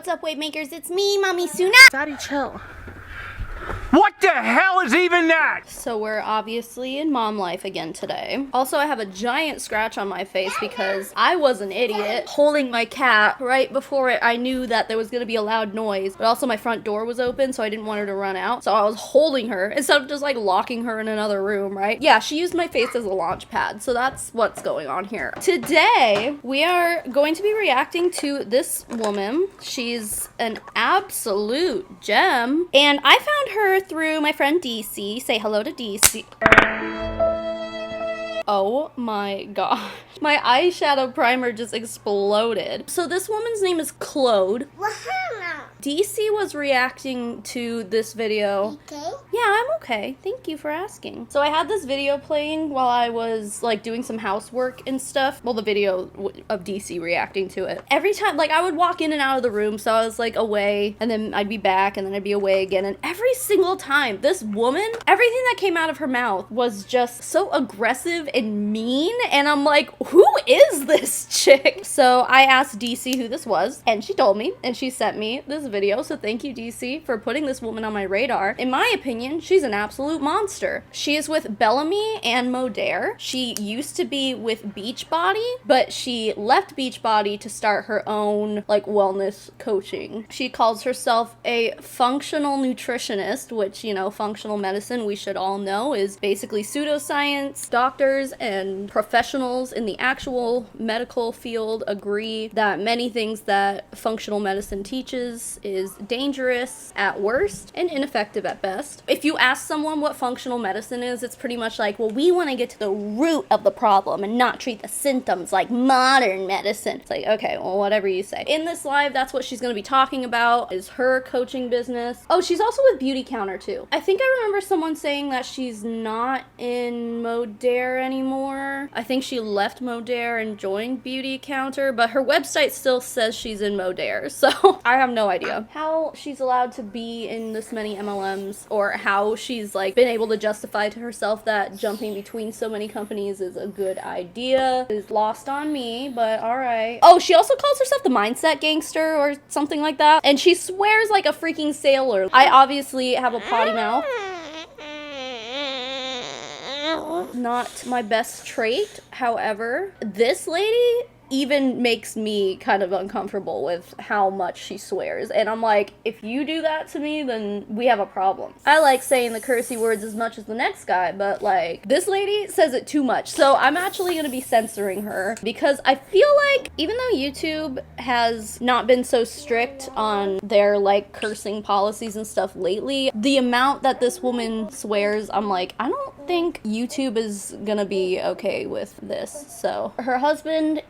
What's up, weight makers? It's me, Mommy Suna. Fatty, chill. What the hell is even that? So we're obviously in mom life again today. Also, I have a giant scratch on my face because I was an idiot holding my cat right before I knew that there was going to be a loud noise. But also my front door was open, so I didn't want her to run out. So I was holding her instead of just like locking her in another room, right? Yeah, she used my face as a launch pad. So that's what's going on here. Today, we are going to be reacting to this woman. She's an absolute gem. And I found her through my friend DC. Say hello to DC. Oh my god. My eyeshadow primer just exploded. So this woman's name is Claude. DC was reacting to this video. Okay. Yeah, I'm okay. Thank you for asking. So I had this video playing while I was like doing some housework and stuff. Well, the video of DC reacting to it. Every time, like I would walk in and out of the room, so I was like away and then I'd be back and then I'd be away again. And every single time, this woman, everything that came out of her mouth was just so aggressive and mean. And I'm like, who is this chick? So I asked DC who this was and she told me and she sent me this video. So thank you, DC, for putting this woman on my radar. In my opinion, she's an absolute monster. She is with Bellamy and Modere. She used to be with Beachbody, but she left Beachbody to start her own like wellness coaching. She calls herself a functional nutritionist, which, you know, functional medicine, we should all know, is basically pseudoscience. Doctors and professionals in the actual medical field agree that many things that functional medicine teaches is dangerous at worst and ineffective at best. If you ask someone what functional medicine is, it's pretty much like, well, we want to get to the root of the problem and not treat the symptoms like modern medicine. It's like, okay, well, whatever you say. In this live, that's what she's going to be talking about, is her coaching business. Oh, she's also with Beauty Counter too. I think I remember someone saying that she's not in Modere anymore. I think she left Modere and joined Beauty Counter, but her website still says she's in Modere, so I have no idea how she's allowed to be in this many MLMs, or how she's like been able to justify to herself that jumping between so many companies is a good idea. Is lost on me, but all right. Oh, she also calls herself the mindset gangster or something like that, and she swears like a freaking sailor. I obviously have a potty mouth. Not my best trait. However, this lady even makes me kind of uncomfortable with how much she swears. And I'm like, if you do that to me, then we have a problem. I like saying the cursey words as much as the next guy, but like, this lady says it too much. So I'm actually gonna be censoring her because I feel like even though YouTube has not been so strict on their like cursing policies and stuff lately, the amount that this woman swears, I'm like, I don't think YouTube is gonna be okay with this. So her husband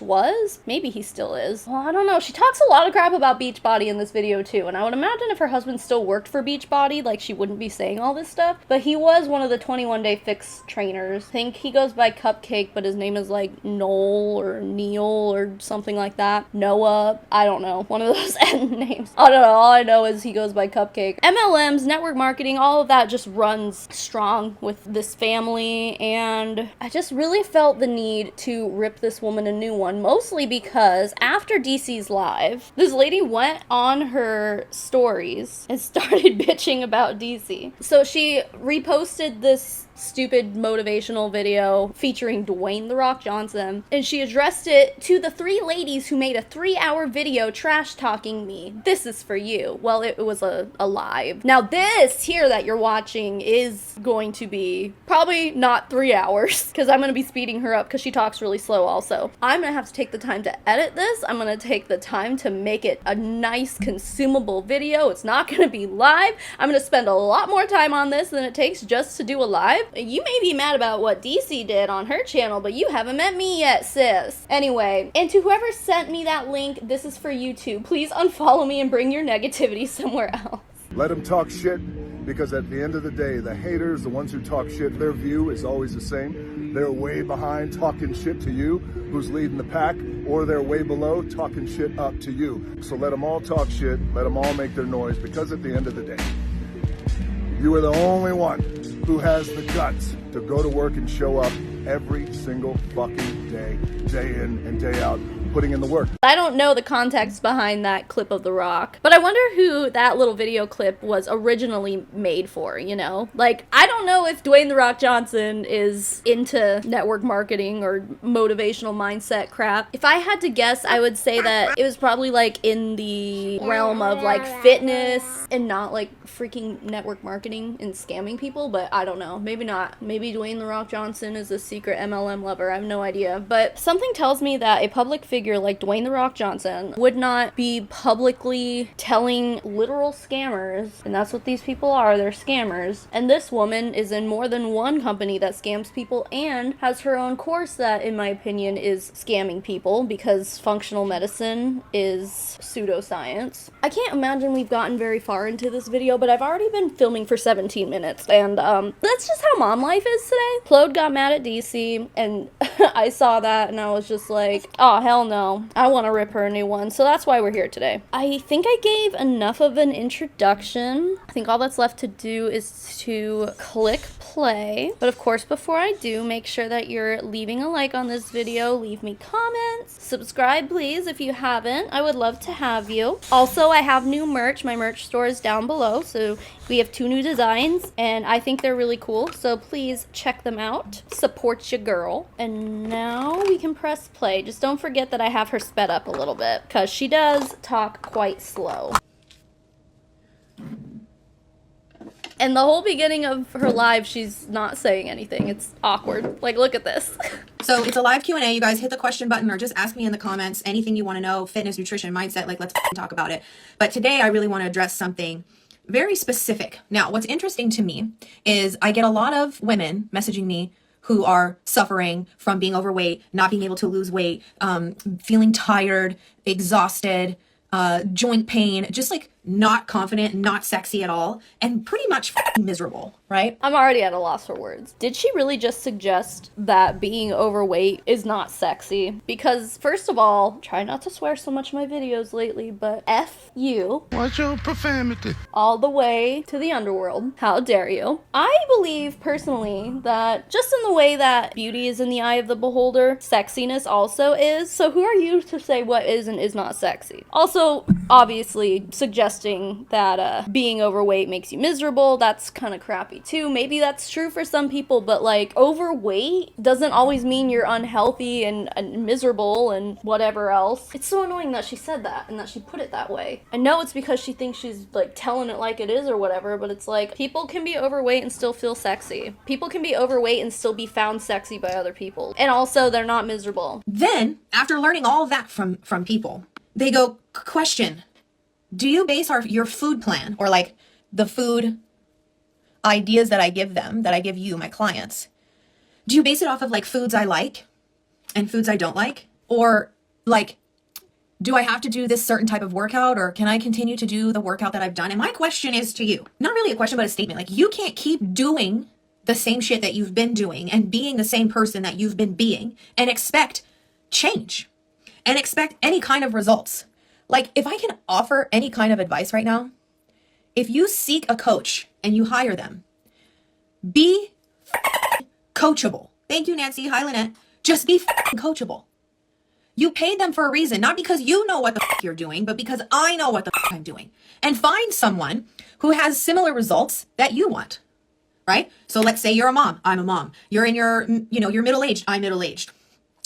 was, maybe he still is. Well, I don't know. She talks a lot of crap about Beachbody in this video too, and I would imagine if her husband still worked for Beachbody, like, she wouldn't be saying all this stuff. But he was one of the 21-day fix trainers. I think he goes by Cupcake, but his name is like Noel or Neil or something like that. Noah, I don't know. One of those names. I don't know. All I know is he goes by Cupcake. MLMs, network marketing, all of that just runs strong with this family, and I just really felt the need to rip this woman a new one, mostly because after DC's live, this lady went on her stories and started bitching about DC. So she reposted this stupid motivational video featuring Dwayne "The Rock" Johnson, and she addressed it to the 3 ladies who made a 3-hour video trash talking me. This is for you. Well, it was a live. Now this here that you're watching is going to be probably not 3 hours, because I'm going to be speeding her up because she talks really slow also. I'm going to have to take the time to edit this. I'm going to take the time to make it a nice consumable video. It's not going to be live. I'm going to spend a lot more time on this than it takes just to do a live. You may be mad about what DC did on her channel, but you haven't met me yet, sis. Anyway, and to whoever sent me that link, this is for you too. Please unfollow me and bring your negativity somewhere else. Let them talk shit, because at the end of the day, the haters, the ones who talk shit, their view is always the same. They're way behind talking shit to you, who's leading the pack, or they're way below talking shit up to you. So let them all talk shit, let them all make their noise, because at the end of the day, you are the only one who has the guts to go to work and show up every single fucking day, day in and day out, putting in the work. I don't know the context behind that clip of The Rock, but I wonder who that little video clip was originally made for, you know? Like, I don't know if Dwayne The Rock Johnson is into network marketing or motivational mindset crap. If I had to guess, I would say that it was probably like in the realm of like fitness and not like freaking network marketing and scamming people, but I don't know. Maybe not. Maybe Dwayne The Rock Johnson is a secret MLM lover. I have no idea. But something tells me that a public figure like Dwayne The Rock Johnson would not be publicly telling literal scammers, and that's what these people are, they're scammers. And this woman is in more than one company that scams people and has her own course that, in my opinion, is scamming people because functional medicine is pseudoscience. I can't imagine we've gotten very far into this video, but I've already been filming for 17 minutes, and that's just how mom life is today. Claude got mad at DC, and I saw that, and I was just like, oh, hell no. I want to rip her a new one, so that's why we're here today. I think I gave enough of an introduction. I think all that's left to do is to click play. But of course, before I do, make sure that you're leaving a like on this video, leave me comments, subscribe please if you haven't. I would love to have you. Also, I have new merch. My merch store is down below, so we have 2 new designs, and I think they're really cool, so please check them out. Support your girl. And now we can press play. Just don't forget that I have her sped up a little bit, because she does talk quite slow. And the whole beginning of her live, she's not saying anything. It's awkward. Like, look at this. So it's a live Q&A. You guys hit the question button or just ask me in the comments anything you want to know, fitness, nutrition, mindset, like let's talk about it. But today I really want to address something very specific. Now, what's interesting to me is I get a lot of women messaging me who are suffering from being overweight, not being able to lose weight, feeling tired, exhausted, joint pain, just like not confident, not sexy at all, and pretty much miserable, right? I'm already at a loss for words. Did she really just suggest that being overweight is not sexy? Because first of all, try not to swear so much in my videos lately, but F you. What's your profanity? All the way to the underworld. How dare you? I believe personally that just in the way that beauty is in the eye of the beholder, sexiness also is. So who are you to say what is and is not sexy? Also, obviously, suggesting that being overweight makes you miserable, that's kind of crappy too. Maybe that's true for some people, but like overweight doesn't always mean you're unhealthy and miserable and whatever else. It's so annoying that she said that and that she put it that way. I know it's because she thinks she's like telling it like it is or whatever, but it's like people can be overweight and still feel sexy. People can be overweight and still be found sexy by other people. And also they're not miserable. Then, after learning all of that from people, they go, question, do you base your food plan or like the food ideas that I give them, that I give you, my clients, do you base it off of like foods I like and foods I don't like? Or like, do I have to do this certain type of workout, or can I continue to do the workout that I've done? And my question is to you, not really a question, but a statement. Like, you can't keep doing the same shit that you've been doing and being the same person that you've been being and expect change and expect any kind of results. Like, if I can offer any kind of advice right now, if you seek a coach and you hire them, be coachable. Thank you, Nancy. Hi, Lynette. Just be coachable. You paid them for a reason, not because you know what the you're doing, but because I know what the I'm doing. And find someone who has similar results that you want, right? So let's say you're a mom. I'm a mom. You're in your, you're middle-aged. I'm middle-aged.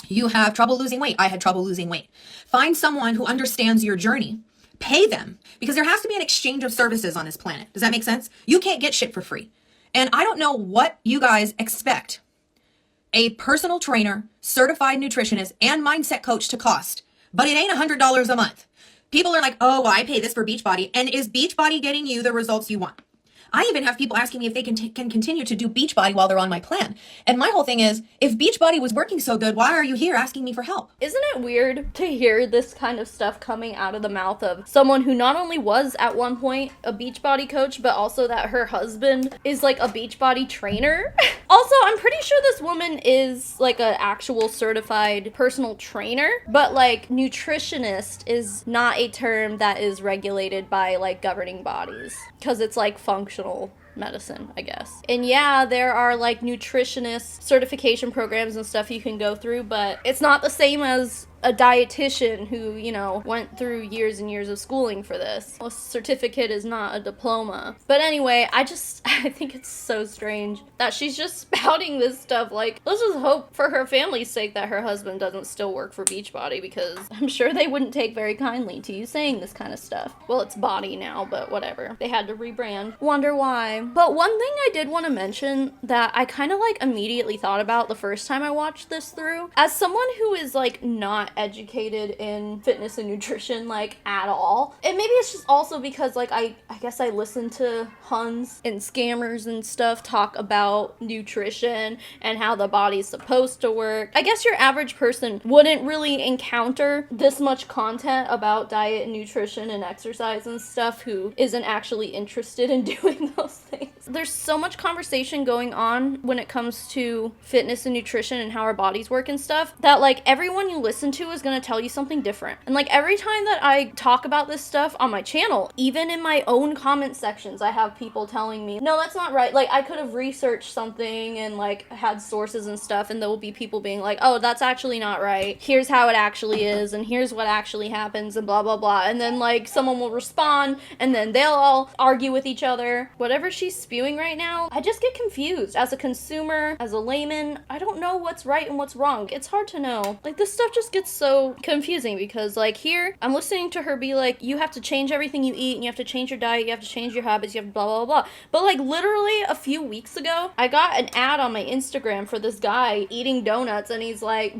You have trouble losing weight. I had trouble losing weight. Find someone who understands your journey. Pay them, because there has to be an exchange of services on this planet. Does that make sense? You can't get shit for free. And I don't know what you guys expect a personal trainer, certified nutritionist, and mindset coach to cost, but it ain't $100 a month. People are like, oh, well, I pay this for Beachbody. And is Beachbody getting you the results you want? I even have people asking me if they can continue to do Beachbody while they're on my plan. And my whole thing is, if Beachbody was working so good, why are you here asking me for help? Isn't it weird to hear this kind of stuff coming out of the mouth of someone who not only was at one point a Beachbody coach, but also that her husband is like a Beachbody trainer? Also, I'm pretty sure this woman is like an actual certified personal trainer, but like nutritionist is not a term that is regulated by like governing bodies, because it's like functional medicine, I guess. And yeah, there are like nutritionist certification programs and stuff you can go through, but it's not the same as a dietitian who, you know, went through years and years of schooling for this. A certificate is not a diploma. But anyway, I think it's so strange that she's just spouting this stuff. Like, let's just hope for her family's sake that her husband doesn't still work for Beachbody, because I'm sure they wouldn't take very kindly to you saying this kind of stuff. Well, it's Body now, but whatever. They had to rebrand. Wonder why. But one thing I did want to mention that I kind of like immediately thought about the first time I watched this through, as someone who is like not educated in fitness and nutrition like at all, and maybe it's just also because like I guess I listen to Huns and scammers and stuff talk about nutrition and how the body's supposed to work. I guess your average person wouldn't really encounter this much content about diet and nutrition and exercise and stuff who isn't actually interested in doing those things. There's so much conversation going on when it comes to fitness and nutrition and how our bodies work and stuff that like everyone you listen to is going to tell you something different. And like every time that I talk about this stuff on my channel, even in my own comment sections, I have people telling me, no, that's not right. Like I could have researched something and like had sources and stuff, and there will be people being like, oh, that's actually not right. Here's how it actually is, and here's what actually happens, and blah, blah, blah. And then like someone will respond, and then they'll all argue with each other. Whatever she's spewing right now, I just get confused. As a consumer, as a layman, I don't know what's right and what's wrong. It's hard to know. Like this stuff just gets so confusing because like here, I'm listening to her be like, you have to change everything you eat, and you have to change your diet, you have to change your habits, you have to blah, blah, blah. But like literally a few weeks ago, I got an ad on my Instagram for this guy eating donuts, and he's like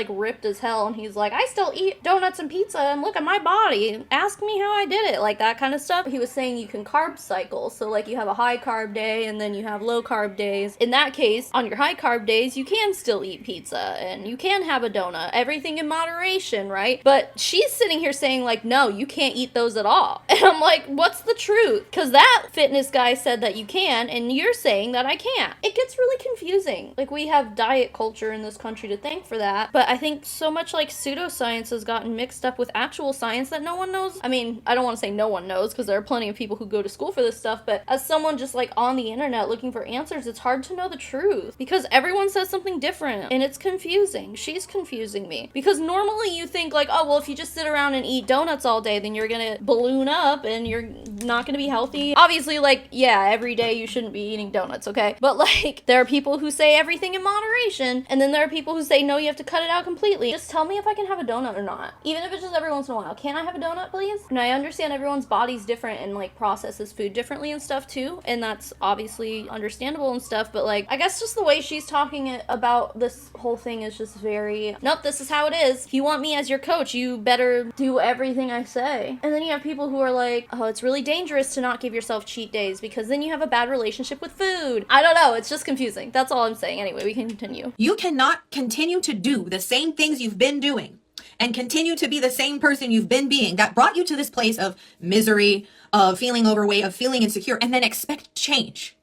ripped as hell, and he's like, I still eat donuts and pizza, and look at my body. Ask me how I did it, like that kind of stuff. He was saying you can carb cycle, so like you have a high carb day and then you have low carb days. In that case, on your high carb days, you can still eat pizza and you can have a donut, everything in moderation, right? But she's sitting here saying like, no, you can't eat those at all. And I'm like, what's the truth? Because that fitness guy said that you can, and you're saying that I can't. It gets really confusing. Like we have diet culture in this country to thank for that, but I think so much like pseudoscience has gotten mixed up with actual science that no one knows. I mean, I don't want to say no one knows because there are plenty of people who go to school for this stuff, but as someone just like on the internet looking for answers, it's hard to know the truth because everyone says something different, and it's confusing. She's confusing me because normally you think like, oh, well, if you just sit around and eat donuts all day, then you're gonna balloon up and you're not gonna be healthy. Obviously, like, yeah, every day you shouldn't be eating donuts, okay? But like, there are people who say everything in moderation, and then there are people who say, no, you have to cut it out completely. Just tell me if I can have a donut or not. Even if it's just every once in a while. Can I have a donut, please? And I understand everyone's body's different and like processes food differently and stuff too, and that's obviously understandable and stuff, but like, I guess just the way she's talking about this whole thing is just very, nope, this is how it is. If you want me as your coach, you better do everything I say. And then you have people who are like, oh, it's really dangerous to not give yourself cheat days because then you have a bad relationship with food. I don't know, it's just confusing. That's all I'm saying. Anyway, we can continue. You cannot continue to do the same things you've been doing and continue to be the same person you've been being that brought you to this place of misery, of feeling overweight, of feeling insecure, and then expect change.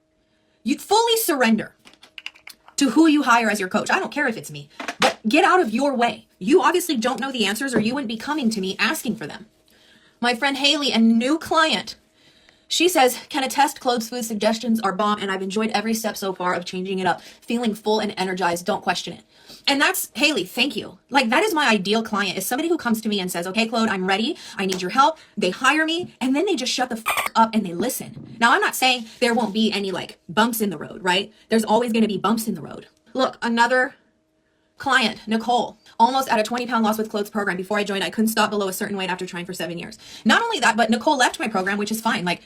You fully surrender to who you hire as your coach. I don't care if it's me, but get out of your way. You obviously don't know the answers, or you wouldn't be coming to me asking for them. My friend Haley, a new client, she says, can attest clothes food suggestions are bomb, and I've enjoyed every step so far of changing it up, feeling full and energized. Don't question it. And that's, Haley, thank you. Like, that is my ideal client, is somebody who comes to me and says, okay, Claude, I'm ready. I need your help. They hire me, and then they just shut the fuck up and they listen. Now, I'm not saying there won't be any like bumps in the road, right? There's always going to be bumps in the road. Look, another client, Nicole, almost at a 20-pound loss with clothes program. Before I joined, I couldn't stop below a certain weight after trying for 7 years. Not only that, but Nicole left my program, which is fine. Like,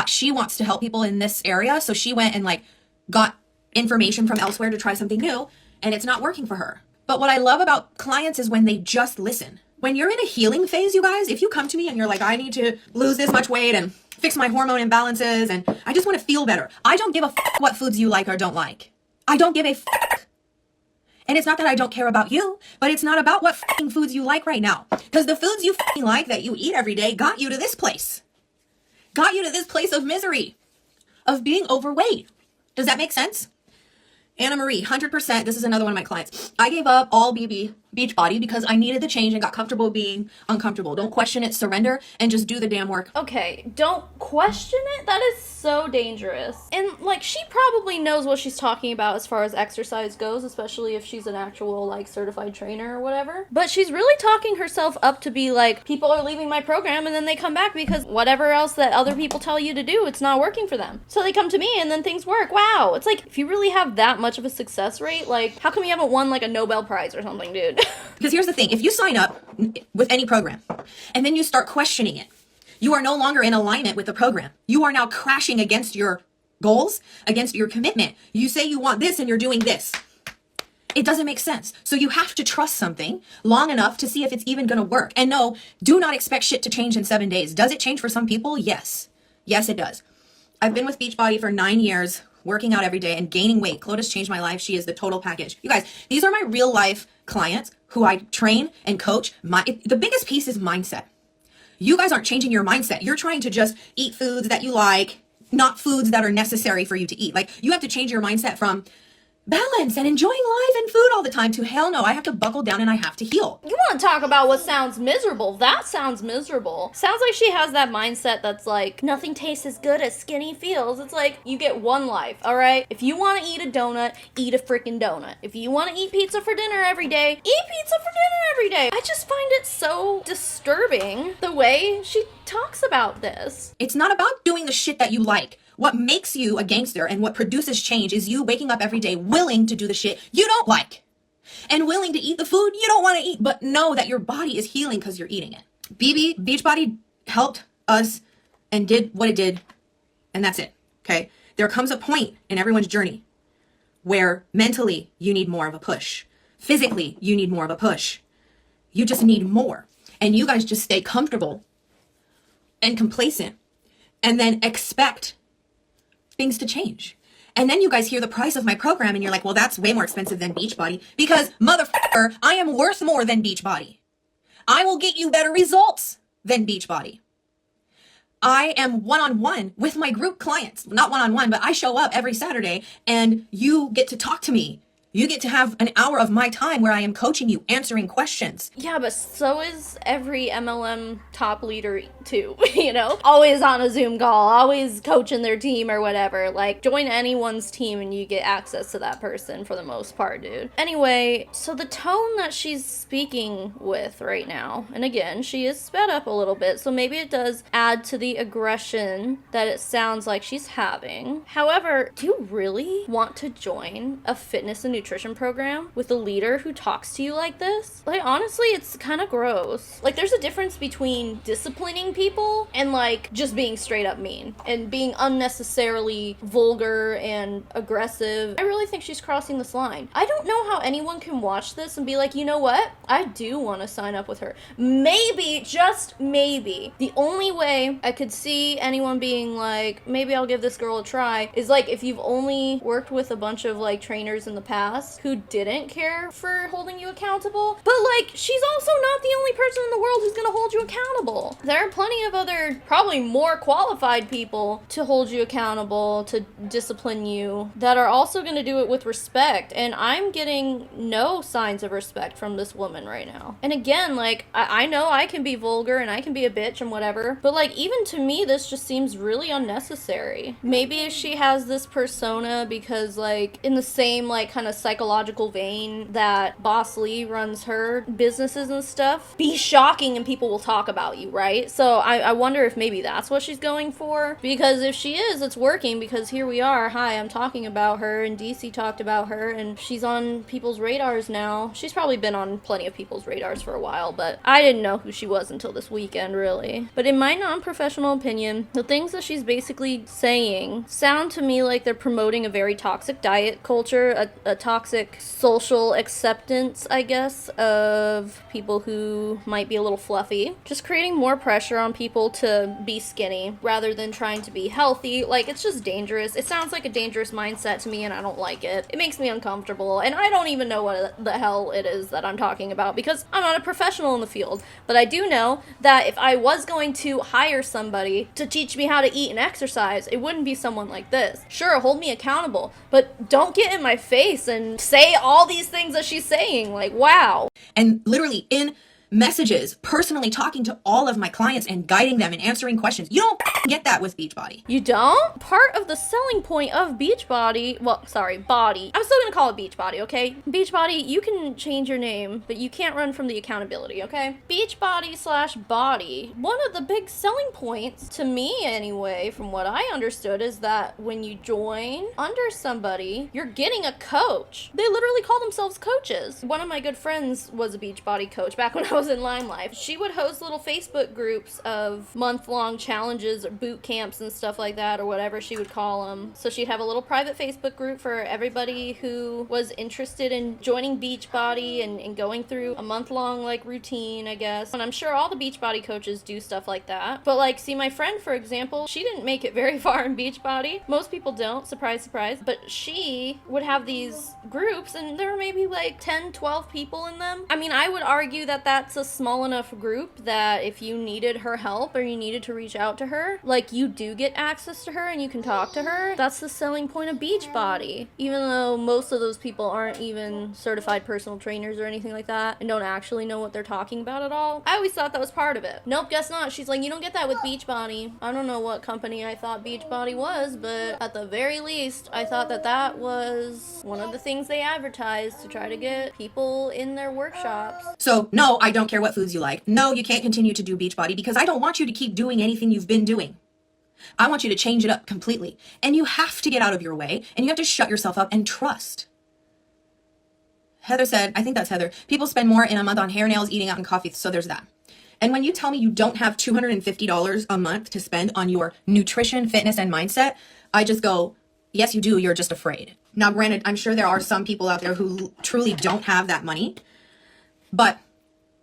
she wants to help people in this area. So she went and like got information from elsewhere to try something new, and it's not working for her. But what I love about clients is when they just listen. When you're in a healing phase, you guys, if you come to me and you're like, I need to lose this much weight and fix my hormone imbalances, and I just want to feel better. I don't give a fuck what foods you like or don't like. I don't give a fuck. And it's not that I don't care about you, but it's not about what fucking foods you like right now. Because the foods you fucking like that you eat every day got you to this place. Got you to this place of misery, of being overweight. Does that make sense? Anna Marie, 100%. This is another one of my clients. I gave up all BB Beachbody because I needed the change and got comfortable being uncomfortable. Don't question it, surrender, and just do the damn work. Okay, don't question it. That is so dangerous. And, like, she probably knows what she's talking about as far as exercise goes, especially if she's an actual, like, certified trainer or whatever. But she's really talking herself up to be like, people are leaving my program and then they come back because whatever else that other people tell you to do, it's not working for them. So they come to me and then things work. Wow. It's like, if you really have that much of a success rate, like, how come you haven't won, like, a Nobel Prize or something, dude? Because here's the thing, if you sign up with any program and then you start questioning it, you are no longer in alignment with the program. You are now crashing against your goals, against your commitment. You say you want this and you're doing this. It doesn't make sense. So you have to trust something long enough to see if it's even going to work. And no, do not expect shit to change in 7 days. Does it change for some people? Yes. Yes, it does. I've been with Beachbody for 9 years, working out every day and gaining weight. Cloda's changed my life. She is the total package. You guys, these are my real life clients who I train and coach. The biggest piece is mindset. You guys aren't changing your mindset. You're trying to just eat foods that you like, not foods that are necessary for you to eat. Like, you have to change your mindset from balance and enjoying life and food all the time to hell no, I have to buckle down and I have to heal. You want to talk about what sounds miserable? That sounds miserable. Sounds like she has that mindset that's like, nothing tastes as good as skinny feels. It's like, you get one life, all right? If you want to eat a donut, eat a freaking donut. If you want to eat pizza for dinner every day, eat pizza for dinner every day. I just find it so disturbing the way she talks about this. It's not about doing the shit that you like. What makes you a gangster and what produces change is you waking up every day willing to do the shit you don't like and willing to eat the food you don't want to eat, but know that your body is healing because you're eating it. Beachbody helped us and did what it did, and that's it, okay? There comes a point in everyone's journey where mentally you need more of a push. Physically, you need more of a push. You just need more. And you guys just stay comfortable and complacent and then expect things to change. And then you guys hear the price of my program and you're like, well, that's way more expensive than Beachbody because motherfucker, I am worth more than Beachbody. I will get you better results than Beachbody. I am one-on-one with my group clients, not one-on-one, but I show up every Saturday and you get to talk to me. You get to have an hour of my time where I am coaching you, answering questions. Yeah, but so is every MLM top leader too, you know? Always on a Zoom call, always coaching their team or whatever. Like, join anyone's team and you get access to that person for the most part, dude. Anyway, so the tone that she's speaking with right now, and again, she is sped up a little bit, so maybe it does add to the aggression that it sounds like she's having. However, do you really want to join a fitness and nutrition program with a leader who talks to you like this? Like, honestly, it's kind of gross. Like, there's a difference between disciplining people and, like, just being straight up mean and being unnecessarily vulgar and aggressive. I really think she's crossing this line. I don't know how anyone can watch this and be like, you know what? I do want to sign up with her. Maybe, just maybe, the only way I could see anyone being like, maybe I'll give this girl a try, is like if you've only worked with a bunch of, like, trainers in the past who didn't care for holding you accountable. But, like, she's also not the only person in the world who's gonna hold you accountable. There are plenty of other, probably more qualified people to hold you accountable, to discipline you, that are also gonna do it with respect. And I'm getting no signs of respect from this woman right now. And again, like, I know I can be vulgar and I can be a bitch and whatever, but, like, even to me, this just seems really unnecessary. Maybe she has this persona because, like, in the same, like, kind of psychological vein that Boss Lee runs her businesses and stuff, be shocking and people will talk about you, right? So I wonder if maybe that's what she's going for, because if she is, it's working, because here we are, hi, I'm talking about her, and DC talked about her, and she's on people's radars now. She's probably been on plenty of people's radars for a while, but I didn't know who she was until this weekend, really. But in my non-professional opinion, the things that she's basically saying sound to me like they're promoting a very toxic diet culture, a toxic social acceptance, I guess, of people who might be a little fluffy. Just creating more pressure on people to be skinny rather than trying to be healthy. Like, it's just dangerous. It sounds like a dangerous mindset to me, and I don't like it. It makes me uncomfortable, and I don't even know what the hell it is that I'm talking about because I'm not a professional in the field. But I do know that if I was going to hire somebody to teach me how to eat and exercise, it wouldn't be someone like this. Sure, hold me accountable, but don't get in my face and say all these things that she's saying. Like, wow. and literally in messages, personally talking to all of my clients and guiding them and answering questions. You don't get that with Beachbody. You don't? Part of the selling point of Beachbody, well, sorry, Body. I'm still gonna call it Beachbody, okay? Beachbody, you can change your name, but you can't run from the accountability, okay? Beachbody/Body. One of the big selling points, to me anyway, from what I understood, is that when you join under somebody, you're getting a coach. They literally call themselves coaches. One of my good friends was a Beachbody coach back when I was in Lime Life. She would host little Facebook groups of month-long challenges or boot camps and stuff like that, or whatever she would call them. So she'd have a little private Facebook group for everybody who was interested in joining Beachbody and going through a month-long like routine, I guess. And I'm sure all the Beachbody coaches do stuff like that. But like, see, my friend, for example, she didn't make it very far in Beachbody. Most people don't, surprise, surprise. But she would have these groups, and there were maybe like 10, 12 people in them. I mean, I would argue that that's a small enough group that if you needed her help or you needed to reach out to her, like, you do get access to her and you can talk to her. That's the selling point of Beachbody. Even though most of those people aren't even certified personal trainers or anything like that and don't actually know what they're talking about at all. I always thought that was part of it. Nope, guess not. She's like, you don't get that with Beachbody. I don't know what company I thought Beachbody was, but at the very least, I thought that that was one of the things they advertised to try to get people in their workshops. So no, I don't care what foods you like. No, you can't continue to do Beachbody because I don't want you to keep doing anything you've been doing. I want you to change it up completely. And you have to get out of your way and you have to shut yourself up and trust. Heather said, I think that's Heather, people spend more in a month on hair, nails, eating out, and coffee. So there's that. And when you tell me you don't have $250 a month to spend on your nutrition, fitness, and mindset, I just go, yes, you do. You're just afraid. Now, granted, I'm sure there are some people out there who truly don't have that money, but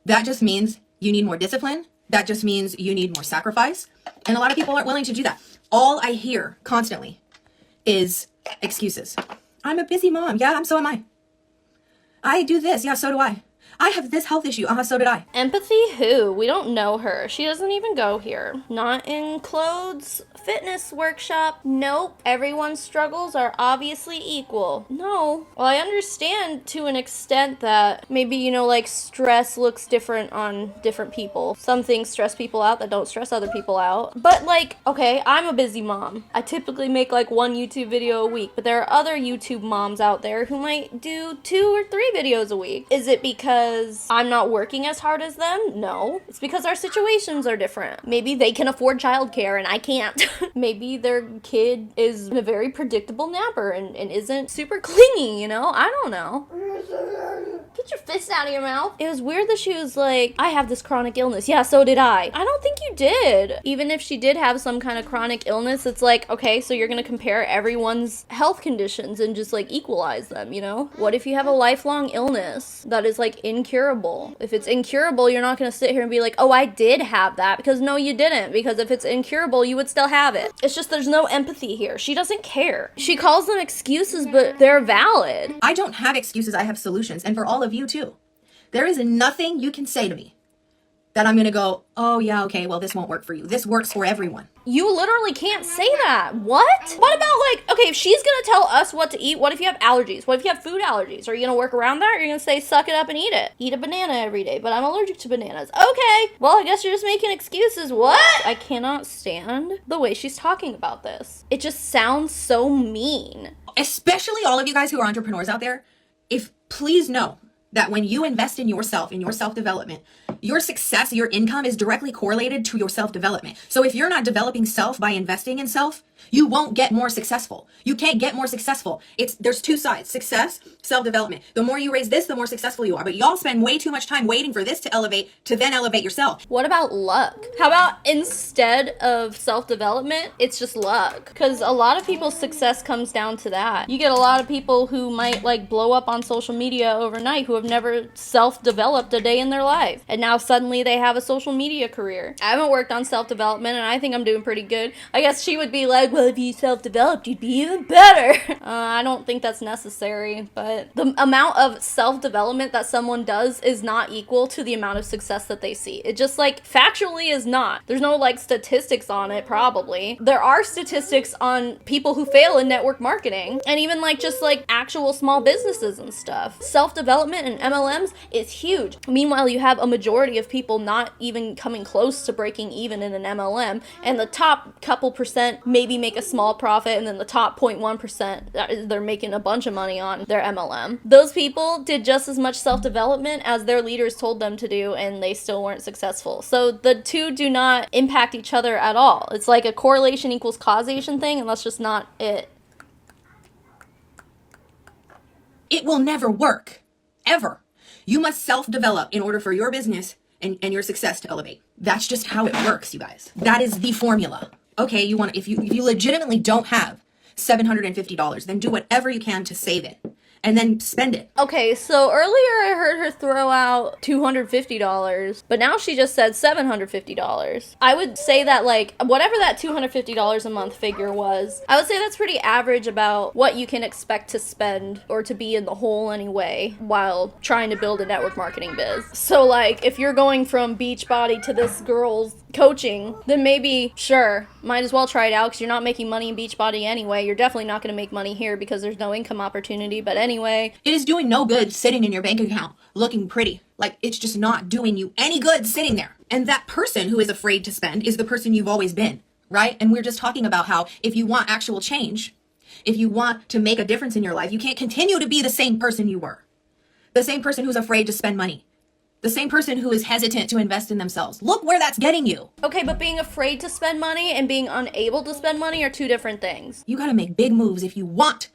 that just means you need more discipline. That just means you need more sacrifice. And a lot of people aren't willing to do that. All I hear constantly is excuses. I'm a busy mom. Yeah, so am I. I do this. Yeah, so do I. I have this health issue. So did I. Empathy who? We don't know her. She doesn't even go here. Not in Claude's fitness workshop. Nope. Everyone's struggles are obviously equal. No. Well, I understand to an extent that maybe, you know, like, stress looks different on different people. Some things stress people out that don't stress other people out. But like, okay, I'm a busy mom. I typically make like one YouTube video a week, but there are other YouTube moms out there who might do 2 or 3 videos a week. Is it because I'm not working as hard as them? No. It's because our situations are different. Maybe they can afford childcare and I can't. Maybe their kid is a very predictable napper and isn't super clingy, you know? I don't know. Get your fist out of your mouth. It was weird that she was like, I have this chronic illness. Yeah, so did I. I don't think you did. Even if she did have some kind of chronic illness, it's like, okay, so you're gonna compare everyone's health conditions and just like equalize them, you know? What if you have a lifelong illness that is like incurable? If it's incurable, you're not gonna sit here and be like, oh, I did have that, because no, you didn't, because if it's incurable, you would still have it. It's just there's no empathy here. She doesn't care. She calls them excuses, but they're valid. I don't have excuses. I have solutions. And for all of you too. There is nothing you can say to me that I'm going to go, oh yeah, okay, well, this won't work for you. This works for everyone. You literally can't say that. What? What about, like, okay, if she's going to tell us what to eat, what if you have allergies? What if you have food allergies? Are you going to work around that? Or are you going to say, suck it up and eat it? Eat a banana every day, but I'm allergic to bananas. Okay, well, I guess you're just making excuses. What? I cannot stand the way she's talking about this. It just sounds so mean. Especially all of you guys who are entrepreneurs out there, please know that when you invest in yourself, in your self-development, your success, your income is directly correlated to your self-development. So if you're not developing self by investing in self, you won't get more successful. You can't get more successful. There's 2 sides, success, self-development. The more you raise this, the more successful you are. But y'all spend way too much time waiting for this to elevate, to then elevate yourself. What about luck? How about instead of self-development, it's just luck? Because a lot of people's success comes down to that. You get a lot of people who might like blow up on social media overnight who have never self-developed a day in their life. And now suddenly they have a social media career. I haven't worked on self-development and I think I'm doing pretty good. I guess she would be like, like, well, if you self-developed, you'd be even better. I don't think that's necessary, but the amount of self-development that someone does is not equal to the amount of success that they see. It just, like, factually is not. There's no, like, statistics on it, probably. There are statistics on people who fail in network marketing, and even, like, just, like, actual small businesses and stuff. Self-development and MLMs is huge. Meanwhile, you have a majority of people not even coming close to breaking even in an MLM, and the top couple percent maybe make a small profit, and then the top 0.1% they're making a bunch of money on their MLM. Those people did just as much self-development as their leaders told them to do, and they still weren't successful. So the two do not impact each other at all. It's like a correlation equals causation thing, and that's just not it. It will never work. Ever. You must self-develop in order for your business and your success to elevate. That's just how it works, you guys. That is the formula. Okay, if you legitimately don't have $750, then do whatever you can to save it. And then spend it. Okay, so earlier I heard her throw out $250, but now she just said $750. I would say that, like, whatever that $250 a month figure was, I would say that's pretty average about what you can expect to spend or to be in the hole anyway while trying to build a network marketing biz. So, like, if you're going from Beachbody to this girl's coaching, then maybe, sure, might as well try it out because you're not making money in Beachbody anyway. You're definitely not going to make money here because there's no income opportunity, but anyway. It is doing no good sitting in your bank account looking pretty. Like, it's just not doing you any good sitting there. And that person who is afraid to spend is the person you've always been, right? And we're just talking about how if you want actual change, if you want to make a difference in your life, you can't continue to be the same person you were. The same person who's afraid to spend money. The same person who is hesitant to invest in themselves. Look where that's getting you. Okay, but being afraid to spend money and being unable to spend money are two different things. You gotta make big moves if you want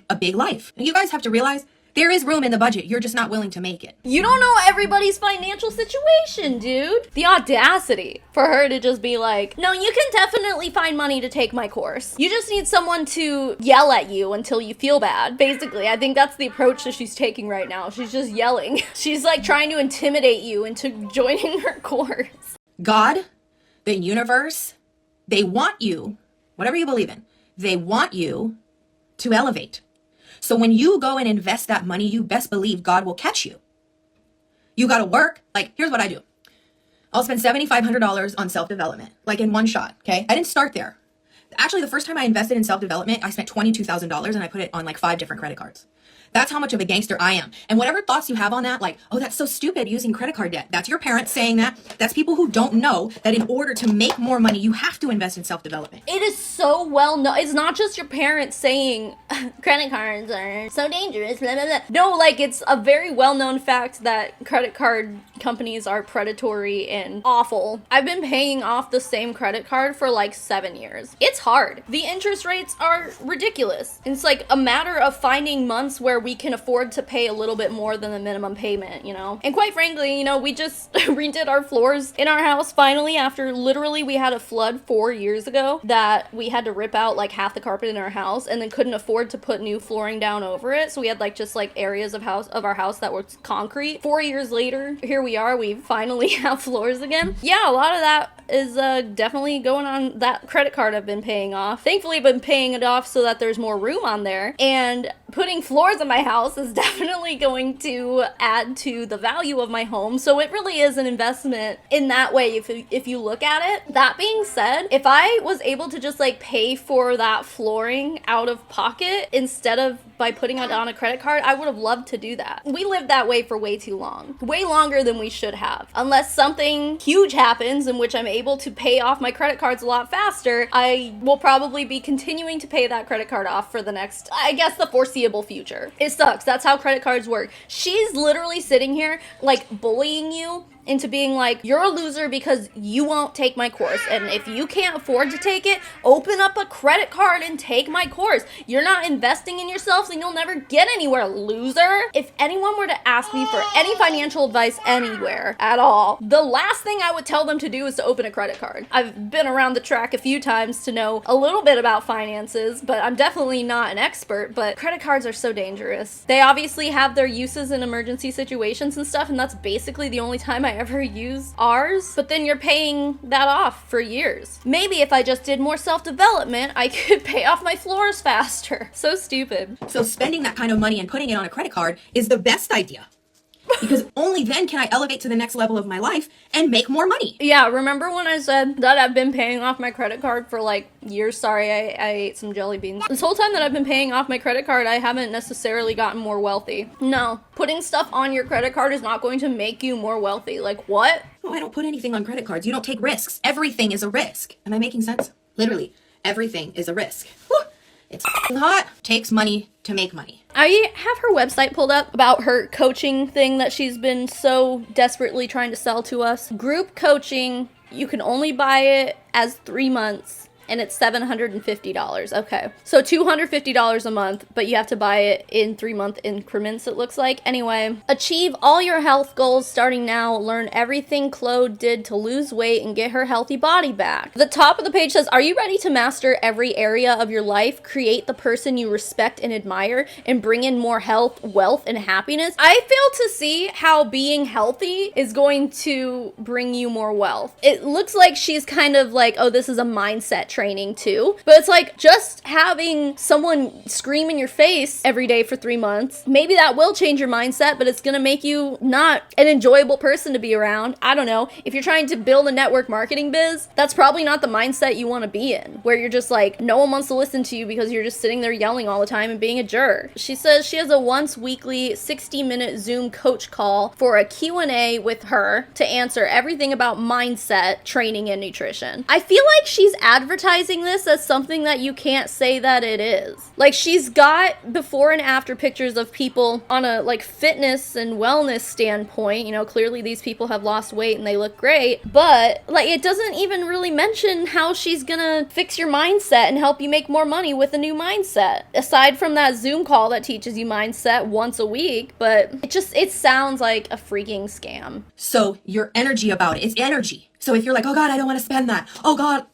a big life. And you guys have to realize there is room in the budget. You're just not willing to make it. You don't know everybody's financial situation, dude. The audacity for her to just be like, no, you can definitely find money to take my course. You just need someone to yell at you until you feel bad. Basically, I think that's the approach that she's taking right now. She's just yelling. She's like trying to intimidate you into joining her course. God, the universe, they want you, whatever you believe in, they want you to elevate. So when you go and invest that money, you best believe God will catch you. You got to work. Like, here's what I do. I'll spend $7,500 on self-development, like in one shot. Okay. I didn't start there. Actually, the first time I invested in self-development, I spent $22,000 and I put it on like 5 different credit cards. That's how much of a gangster I am. And whatever thoughts you have on that, like, oh, that's so stupid using credit card debt. That's your parents saying that. That's people who don't know that in order to make more money, you have to invest in self-development. It is so well known. It's not just your parents saying credit cards are so dangerous. Blah, blah, blah. No, like, it's a very well-known fact that credit card companies are predatory and awful. I've been paying off the same credit card for like 7 years. It's hard. The interest rates are ridiculous. It's like a matter of finding months where we can afford to pay a little bit more than the minimum payment, you know? And quite frankly, you know, we just redid our floors in our house finally after literally we had a flood 4 years ago that we had to rip out like half the carpet in our house and then couldn't afford to put new flooring down over it. So we had like just like areas of our house that were concrete. 4 years later, here we are, we finally have floors again. Yeah, a lot of that is definitely going on that credit card I've been paying off. Thankfully, I've been paying it off so that there's more room on there. And putting floors in my house is definitely going to add to the value of my home. So it really is an investment in that way if you look at it. That being said, if I was able to just like pay for that flooring out of pocket instead of by putting it on a credit card, I would have loved to do that. We lived that way for way too long. Way longer than we should have. Unless something huge happens in which I'm able to pay off my credit cards a lot faster, I will probably be continuing to pay that credit card off for the next, I guess, the foreseeable future. It sucks. That's how credit cards work. She's literally sitting here like bullying you into being like, you're a loser because you won't take my course, and if you can't afford to take it, open up a credit card and take my course. You're not investing in yourself, and you'll never get anywhere, loser. If anyone were to ask me for any financial advice anywhere at all, the last thing I would tell them to do is to open a credit card. I've been around the track a few times to know a little bit about finances, but I'm definitely not an expert. But credit cards are so dangerous. They obviously have their uses in emergency situations and stuff, and that's basically the only time I ever use ours, but then you're paying that off for years. Maybe if I just did more self-development, I could pay off my floors faster. So stupid. So spending that kind of money and putting it on a credit card is the best idea. Because only then can I elevate to the next level of my life and make more money. Yeah, remember when I said that I've been paying off my credit card for like years? Sorry, I ate some jelly beans. This whole time that I've been paying off my credit card, I haven't necessarily gotten more wealthy. No, putting stuff on your credit card is not going to make you more wealthy. Like, what? No, I don't put anything on credit cards. You don't take risks. Everything is a risk. Am I making sense? Literally, everything is a risk. Whew. It's hot. Takes money to make money. I have her website pulled up about her coaching thing that she's been so desperately trying to sell to us. Group coaching, you can only buy it as 3 months. And it's $750. Okay. So $250 a month, but you have to buy it in 3-month increments, it looks like. Anyway, achieve all your health goals starting now. Learn everything Chloe did to lose weight and get her healthy body back. The top of the page says, are you ready to master every area of your life, create the person you respect and admire, and bring in more health, wealth, and happiness? I fail to see how being healthy is going to bring you more wealth. It looks like she's kind of like, oh, this is a mindset training too, but it's like just having someone scream in your face every day for 3 months, maybe that will change your mindset, but it's gonna make you not an enjoyable person to be around. I don't know. If you're trying to build a network marketing biz, that's probably not the mindset you want to be in, where you're just like, no one wants to listen to you because you're just sitting there yelling all the time and being a jerk. She says she has a once weekly 60-minute Zoom coach call for a Q&A with her to answer everything about mindset, training, and nutrition. I feel like she's advertising this as something that you can't say that it is. Like, she's got before and after pictures of people on a like fitness and wellness standpoint. You know, clearly these people have lost weight and they look great, but like it doesn't even really mention how she's gonna fix your mindset and help you make more money with a new mindset. Aside from that Zoom call that teaches you mindset once a week, but it sounds like a freaking scam. So your energy about it, it's energy. So if you're like, oh God, I don't want to spend that. Oh God,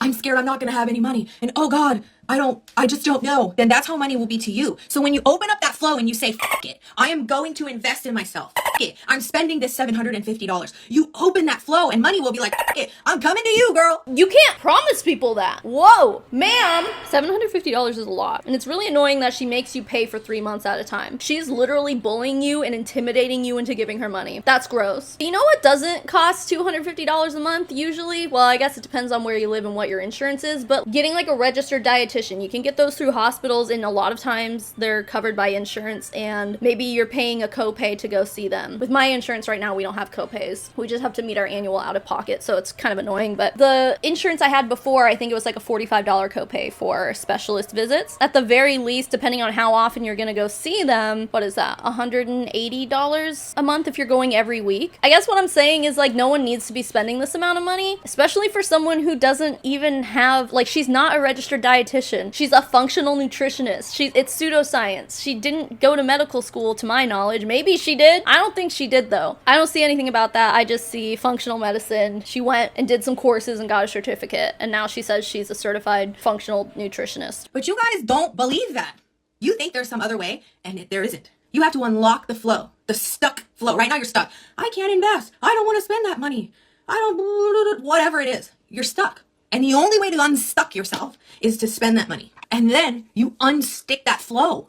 I'm scared I'm not going to have any money. And oh God, I just don't know. Then that's how money will be to you. So when you open up that flow and you say, fuck it, I am going to invest in myself. Fuck it, I'm spending this $750. You open that flow and money will be like, fuck it, I'm coming to you, girl. You can't promise people that. Whoa, ma'am. $750 is a lot. And it's really annoying that she makes you pay for 3 months at a time. She's literally bullying you and intimidating you into giving her money. That's gross. You know what doesn't cost $250 a month usually? Well, I guess it depends on where you live and what your insurance is, but getting like a registered dietitian, you can get those through hospitals, and a lot of times they're covered by insurance, and maybe you're paying a copay to go see them. With my insurance right now, we don't have copays. We just have to meet our annual out of pocket, so it's kind of annoying. But the insurance I had before, I think it was like a $45 copay for specialist visits. At the very least, depending on how often you're gonna go see them, what is that, $180 a month if you're going every week? I guess what I'm saying is like no one needs to be spending this amount of money, especially for someone who doesn't even have, like, she's not a registered dietitian. She's a functional nutritionist. It's pseudoscience. She didn't go to medical school to my knowledge. Maybe she did. I don't think she did though. I don't see anything about that. I just see functional medicine. She went and did some courses and got a certificate, and now she says she's a certified functional nutritionist. But you guys don't believe that. You think there's some other way, and there isn't. You have to unlock the flow, the stuck flow. Right now you're stuck. I can't invest. I don't want to spend that money. I don't, whatever it is. You're stuck. And the only way to unstuck yourself is to spend that money. And then you unstick that flow.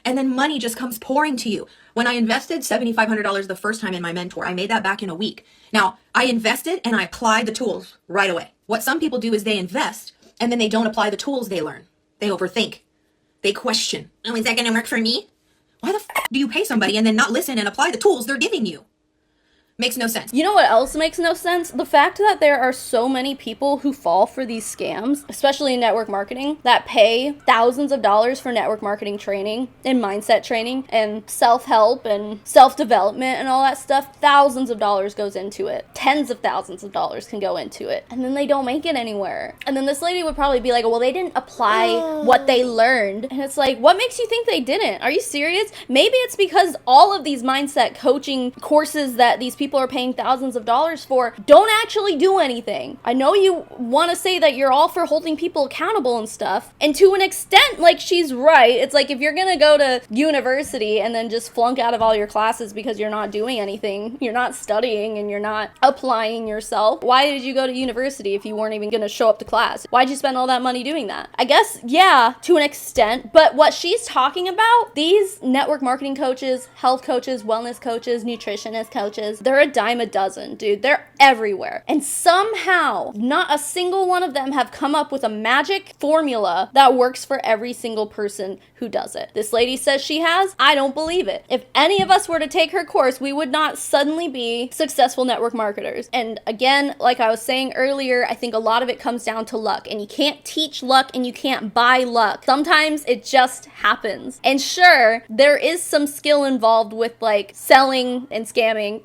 And then money just comes pouring to you. When I invested $7,500 the first time in my mentor, I made that back in a week. Now, I invested and I applied the tools right away. What some people do is they invest and then they don't apply the tools they learn. They overthink. They question. Oh, is that going to work for me? Why the do you pay somebody and then not listen and apply the tools they're giving you? Makes no sense. You know what else makes no sense? The fact that there are so many people who fall for these scams, especially in network marketing, that pay thousands of dollars for network marketing training and mindset training and self-help and self-development and all that stuff. Thousands of dollars goes into it. Tens of thousands of dollars can go into it. And then they don't make it anywhere. And then this lady would probably be like, well, they didn't apply what they learned. And it's like, what makes you think they didn't? Are you serious? Maybe it's because all of these mindset coaching courses that these people people are paying thousands of dollars for don't actually do anything. I know you want to say that you're all for holding people accountable and stuff, and to an extent, like, she's right. It's like, if you're gonna go to university and then just flunk out of all your classes because you're not doing anything, you're not studying and you're not applying yourself, why did you go to university if you weren't even gonna show up to class? Why'd you spend all that money doing that? I guess, yeah, to an extent, but what she's talking about, these network marketing coaches, health coaches, wellness coaches, nutritionist coaches, they're a dime a dozen, dude. They're everywhere. And somehow, not a single one of them have come up with a magic formula that works for every single person who does it. This lady says she has. I don't believe it. If any of us were to take her course, we would not suddenly be successful network marketers. And again, like I was saying earlier, I think a lot of it comes down to luck. And you can't teach luck and you can't buy luck. Sometimes it just happens. And sure, there is some skill involved with like selling and scamming.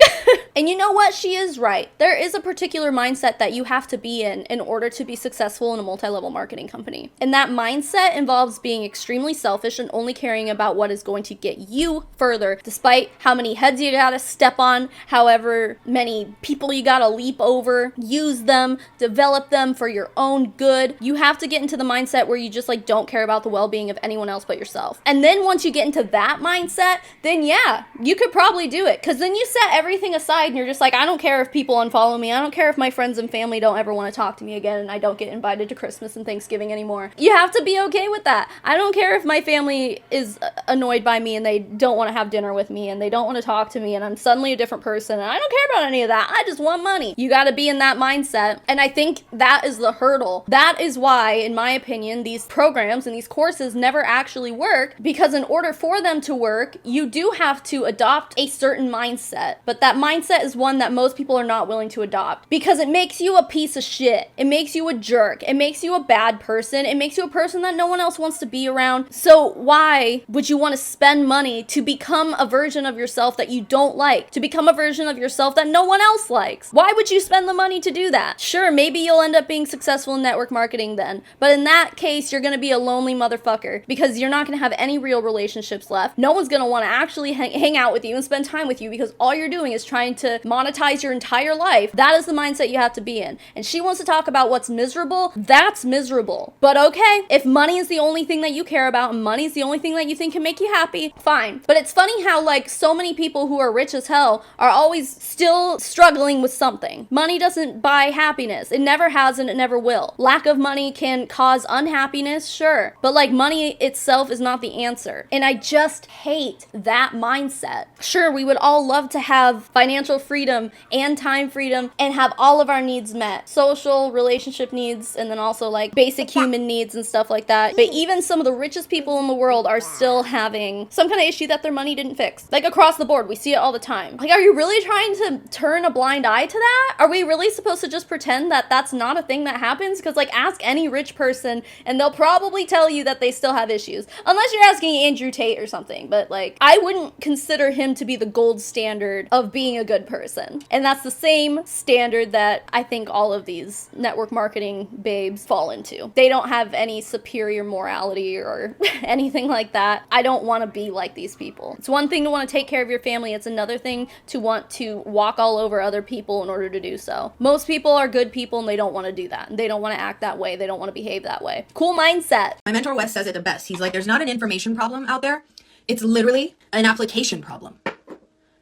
And you know what? She is right. There is a particular mindset that you have to be in order to be successful in a multi-level marketing company. And that mindset involves being extremely selfish and only caring about what is going to get you further, despite how many heads you gotta step on, however many people you gotta leap over, use them, develop them for your own good. You have to get into the mindset where you just like don't care about the well-being of anyone else but yourself. And then once you get into that mindset, then yeah, you could probably do it. Cause then you set everything aside and you're just like, I don't care if people unfollow me. I don't care if my friends and family don't ever want to talk to me again and I don't get invited to Christmas and Thanksgiving anymore. You have to be okay with that. I don't care if my family is annoyed by me and they don't want to have dinner with me and they don't want to talk to me and I'm suddenly a different person and I don't care about any of that. I just want money. You got to be in that mindset. And I think that is the hurdle. That is why, in my opinion, these programs and these courses never actually work, because in order for them to work, you do have to adopt a certain mindset. But that mindset is one that most people are not willing to adopt because it makes you a piece of shit. It makes you a jerk. It makes you a bad person. It makes you a person that no one else wants to be around. So why would you want to spend money to become a version of yourself that you don't like? To become a version of yourself that no one else likes? Why would you spend the money to do that? Sure, maybe you'll end up being successful in network marketing then, but in that case, you're going to be a lonely motherfucker because you're not going to have any real relationships left. No one's going to want to actually hang out with you and spend time with you because all you're doing is trying to monetize your entire life. That is the mindset you have to be in. And she wants to talk about what's miserable. That's miserable. But okay, if money is the only thing that you care about and money is the only thing that you think can make you happy, fine. But it's funny how like so many people who are rich as hell are always still struggling with something. Money doesn't buy happiness. It never has and it never will. Lack of money can cause unhappiness, sure. But like money itself is not the answer. And I just hate that mindset. Sure, we would all love to have financial freedom and time freedom and have all of our needs met. Social, relationship needs, and then also like basic human needs and stuff like that. But even some of the richest people in the world are still having some kind of issue that their money didn't fix. Like across the board, we see it all the time. Like, are you really trying to turn a blind eye to that? Are we really supposed to just pretend that that's not a thing that happens? Because like ask any rich person and they'll probably tell you that they still have issues. Unless you're asking Andrew Tate or something. But like, I wouldn't consider him to be the gold standard of being a good person. And that's the same standard that I think all of these network marketing babes fall into. They don't have any superior morality or anything like that. I don't want to be like these people. It's one thing to want to take care of your family. It's another thing to want to walk all over other people in order to do so. Most people are good people and they don't want to do that. They don't want to act that way. They don't want to behave that way. Cool mindset. My mentor Wes says it the best. He's like, there's not an information problem out there. It's literally an application problem,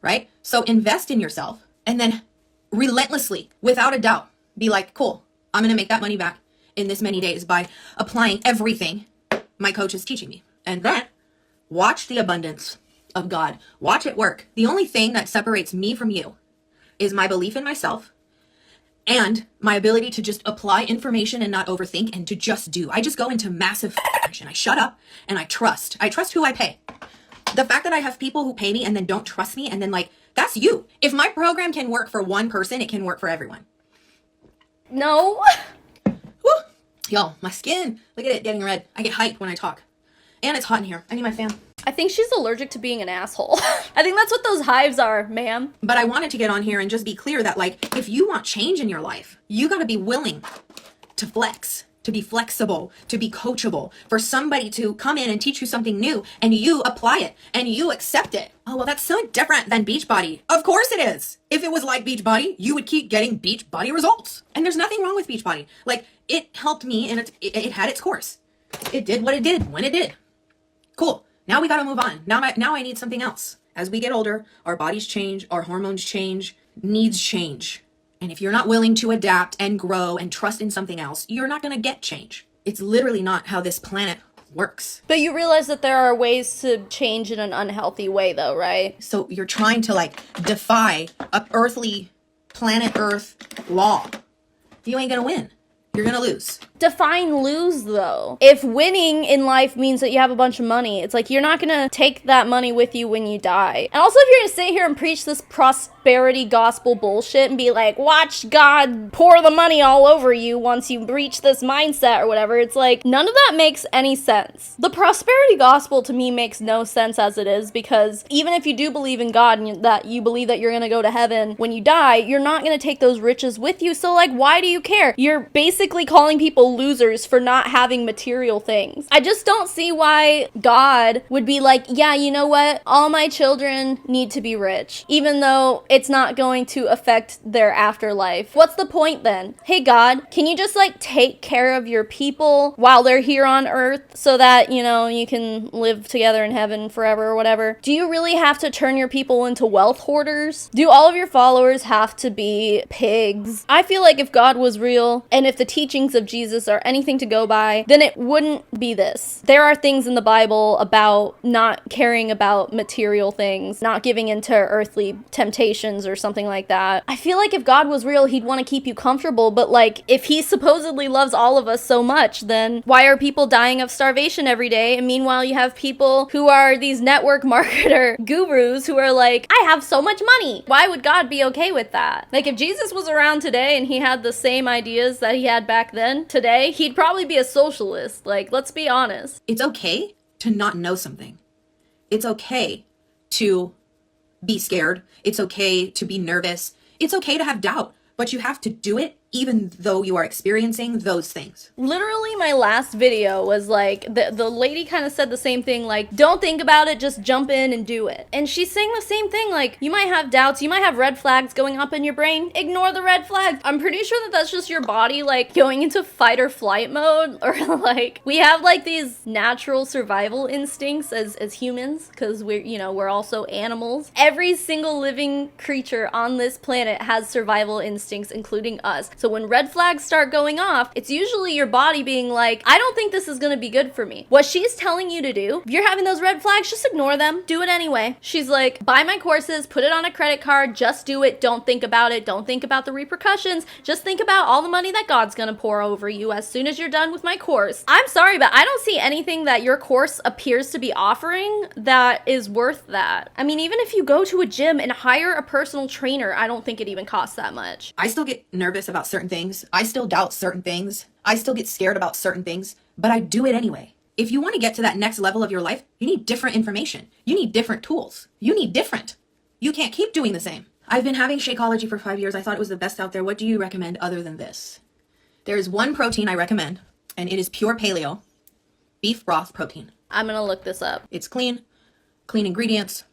right? So invest in yourself and then relentlessly, without a doubt, be like, cool, I'm going to make that money back in this many days by applying everything my coach is teaching me. And then watch the abundance of God. Watch it work. The only thing that separates me from you is my belief in myself and my ability to just apply information and not overthink and to just do. I just go into massive action. I shut up and I trust. I trust who I pay. The fact that I have people who pay me and then don't trust me and then like, that's you. If my program can work for one person, it can work for everyone. No. Woo. Yo, my skin, look at it getting red. I get hyped when I talk. And it's hot in here. I need my fan. I think she's allergic to being an asshole. I think that's what those hives are, ma'am. But I wanted to get on here and just be clear that like, if you want change in your life, you got to be willing to flex. to be flexible, to be coachable, for somebody to come in and teach you something new and you apply it and you accept it. Oh, well, that's so different than Beachbody. Of course it is. If it was like Beachbody, you would keep getting Beachbody results. And there's nothing wrong with Beachbody. Like, it helped me and it had its course. It did what it did when it did. Cool. Now we got to move on. Now I need something else. As we get older, our bodies change, our hormones change, needs change. And if you're not willing to adapt and grow and trust in something else, you're not going to get change. It's literally not how this planet works. But you realize that there are ways to change in an unhealthy way, though, right? So you're trying to like defy a earthly planet Earth law. You ain't going to win. You're going to lose. Define lose, though. If winning in life means that you have a bunch of money, it's like you're not gonna take that money with you when you die. And also, if you're gonna sit here and preach this prosperity gospel bullshit and be like, watch God pour the money all over you once you reach this mindset or whatever, it's like, none of that makes any sense. The prosperity gospel to me makes no sense as it is, because even if you do believe in God and that you believe that you're gonna go to heaven when you die, you're not gonna take those riches with you, so like, why do you care? You're basically calling people losers for not having material things. I just don't see why God would be like, yeah, you know what? All my children need to be rich, even though it's not going to affect their afterlife. What's the point then? Hey God, can you just like take care of your people while they're here on earth so that, you know, you can live together in heaven forever or whatever? Do you really have to turn your people into wealth hoarders? Do all of your followers have to be pigs? I feel like if God was real and if the teachings of Jesus are anything to go by, then it wouldn't be this. There are things in the Bible about not caring about material things, not giving into earthly temptations or something like that. I feel like if God was real, he'd want to keep you comfortable, but like, if he supposedly loves all of us so much, then why are people dying of starvation every day? And meanwhile, you have people who are these network marketer gurus who are like, I have so much money. Why would God be okay with that? Like, if Jesus was around today and he had the same ideas that he had back then, today, he'd probably be a socialist. Like, let's be honest. It's okay to not know something. It's okay to be scared. It's okay to be nervous. It's okay to have doubt, but you have to do it even though you are experiencing those things. Literally, my last video was like, the lady kind of said the same thing, like, don't think about it, just jump in and do it. And she's saying the same thing, like, you might have doubts, you might have red flags going up in your brain, ignore the red flags. I'm pretty sure that that's just your body, like, going into fight or flight mode, or like, we have like these natural survival instincts as humans, because we're also animals. Every single living creature on this planet has survival instincts, including us. So when red flags start going off, it's usually your body being like, I don't think this is going to be good for me. What she's telling you to do, if you're having those red flags, just ignore them. Do it anyway. She's like, buy my courses, put it on a credit card, just do it. Don't think about it. Don't think about the repercussions. Just think about all the money that God's going to pour over you as soon as you're done with my course. I'm sorry, but I don't see anything that your course appears to be offering that is worth that. I mean, even if you go to a gym and hire a personal trainer, I don't think it even costs that much. I still get nervous about certain things. I still doubt certain things. I still get scared about certain things, but I do it anyway. If you want to get to that next level of your life, you need different information. You need different tools. You need different. You can't keep doing the same. I've been having Shakeology for 5 years. I thought it was the best out there. What do you recommend other than this? There is one protein I recommend, and it is pure paleo, beef broth protein. I'm gonna look this up. It's clean ingredients.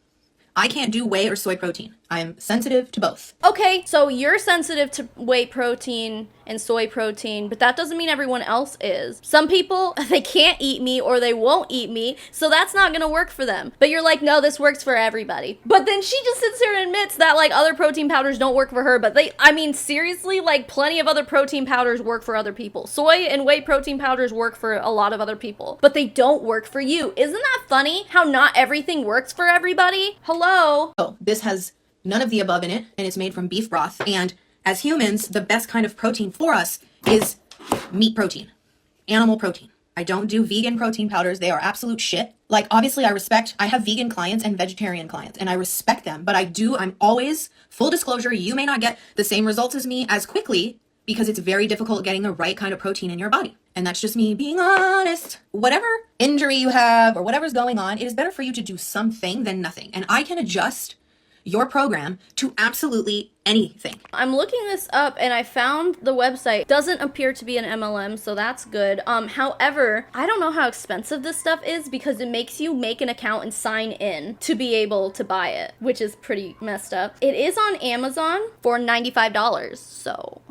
I can't do whey or soy protein. I'm sensitive to both. Okay, so you're sensitive to whey protein and soy protein, but that doesn't mean everyone else is. Some people, they can't eat meat or they won't eat meat, so that's not gonna work for them. But you're like, no, this works for everybody. But then she just sits there and admits that like other protein powders don't work for her, but seriously, like plenty of other protein powders work for other people. Soy and whey protein powders work for a lot of other people, but they don't work for you. Isn't that funny? How not everything works for everybody? Hello? Oh, this has none of the above in it, and it's made from beef broth. And as humans, the best kind of protein for us is meat protein, animal protein. I don't do vegan protein powders. They are absolute shit. Like, obviously, I have vegan clients and vegetarian clients, and I respect them, but I'm always, full disclosure, you may not get the same results as me as quickly because it's very difficult getting the right kind of protein in your body. And that's just me being honest. Whatever injury you have or whatever's going on, it is better for you to do something than nothing. And I can adjust your program to absolutely anything. I'm looking this up and I found the website doesn't appear to be an MLM, so that's good. However, I don't know how expensive this stuff is because it makes you make an account and sign in to be able to buy it, which is pretty messed up. It is on Amazon for $95, so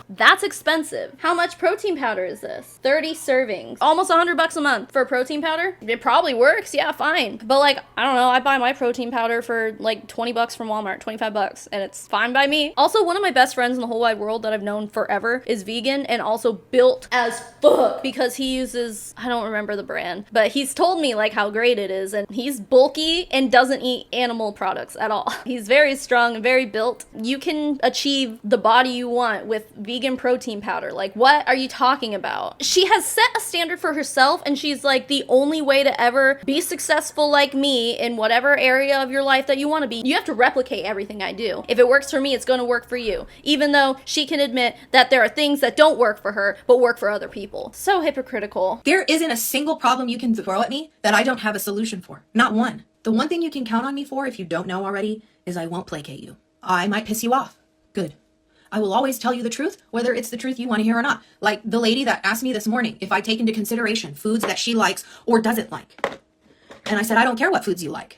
that's expensive. How much protein powder is this? 30 servings. Almost $100 a month for protein powder. It probably works, yeah, fine. But like, I don't know, I buy my protein powder for like 20 bucks from Walmart, 25 bucks, and it's fine by me. Also, one of my best friends in the whole wide world that I've known forever is vegan and also built as fuck because he uses, I don't remember the brand, but he's told me like how great it is, and he's bulky and doesn't eat animal products at all. He's very strong and very built. You can achieve the body you want with vegan protein powder. Like, what are you talking about? She has set a standard for herself, and she's like, the only way to ever be successful like me in whatever area of your life that you want to be, you have to replicate everything I do. If it works for me, it's going to work for you. Even though she can admit that there are things that don't work for her, but work for other people. So hypocritical. There isn't a single problem you can throw at me that I don't have a solution for. Not one. The one thing you can count on me for, if you don't know already, is I won't placate you. I might piss you off. Good. I will always tell you the truth, whether it's the truth you want to hear or not. Like the lady that asked me this morning if I take into consideration foods that she likes or doesn't like. And I said, I don't care what foods you like.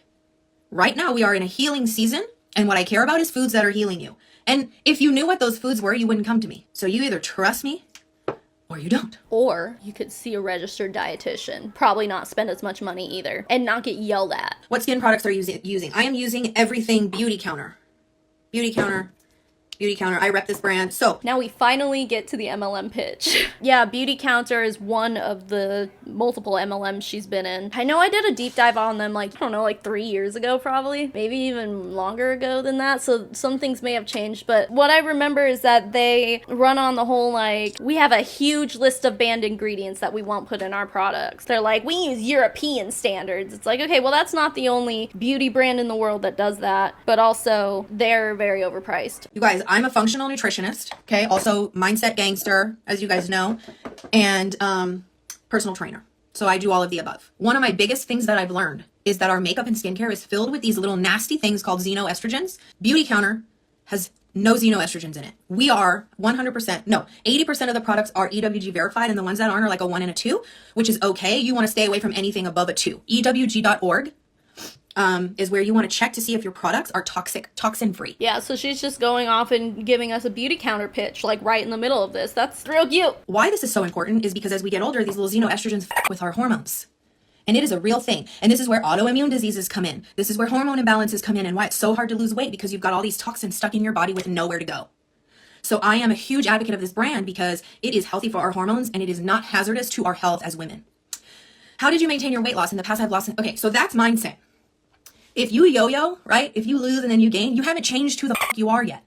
Right now we are in a healing season, and what I care about is foods that are healing you. And if you knew what those foods were, you wouldn't come to me. So you either trust me or you don't. Or you could see a registered dietitian. Probably not spend as much money either and not get yelled at. What skin products are you using? I am using everything Beauty Counter. Beauty Counter. Beauty Counter. I rep this brand. So now we finally get to the MLM pitch. Yeah, Beauty Counter is one of the multiple MLMs she's been in. I know I did a deep dive on them like, I don't know, like 3 years ago probably. Maybe even longer ago than that. So some things may have changed. But what I remember is that they run on the whole like, we have a huge list of banned ingredients that we won't put in our products. They're like, we use European standards. It's like, okay, well that's not the only beauty brand in the world that does that. But also they're very overpriced. you guys, I'm a functional nutritionist, okay? Also mindset gangster, as you guys know, and personal trainer. So I do all of the above. One of my biggest things that I've learned is that our makeup and skincare is filled with these little nasty things called xenoestrogens. Beauty Counter has no xenoestrogens in it. We are 100%, no, 80% of the products are EWG verified, and the ones that aren't are like a 1 and a 2, which is okay. You want to stay away from anything above a 2. EWG.org is where you want to check to see if your products are toxin free. Yeah, so she's just going off and giving us a Beauty Counter pitch, like right in the middle of this. That's real cute. Why this is so important is because as we get older, these little xenoestrogens with our hormones. And it is a real thing. And this is where autoimmune diseases come in. This is where hormone imbalances come in, and why it's so hard to lose weight, because you've got all these toxins stuck in your body with nowhere to go. So I am a huge advocate of this brand because it is healthy for our hormones and it is not hazardous to our health as women. How did you maintain your weight loss? In the past, I've lost. Okay, so that's mindset. If you yo-yo, right? If you lose and then you gain, you haven't changed who the fuck you are yet.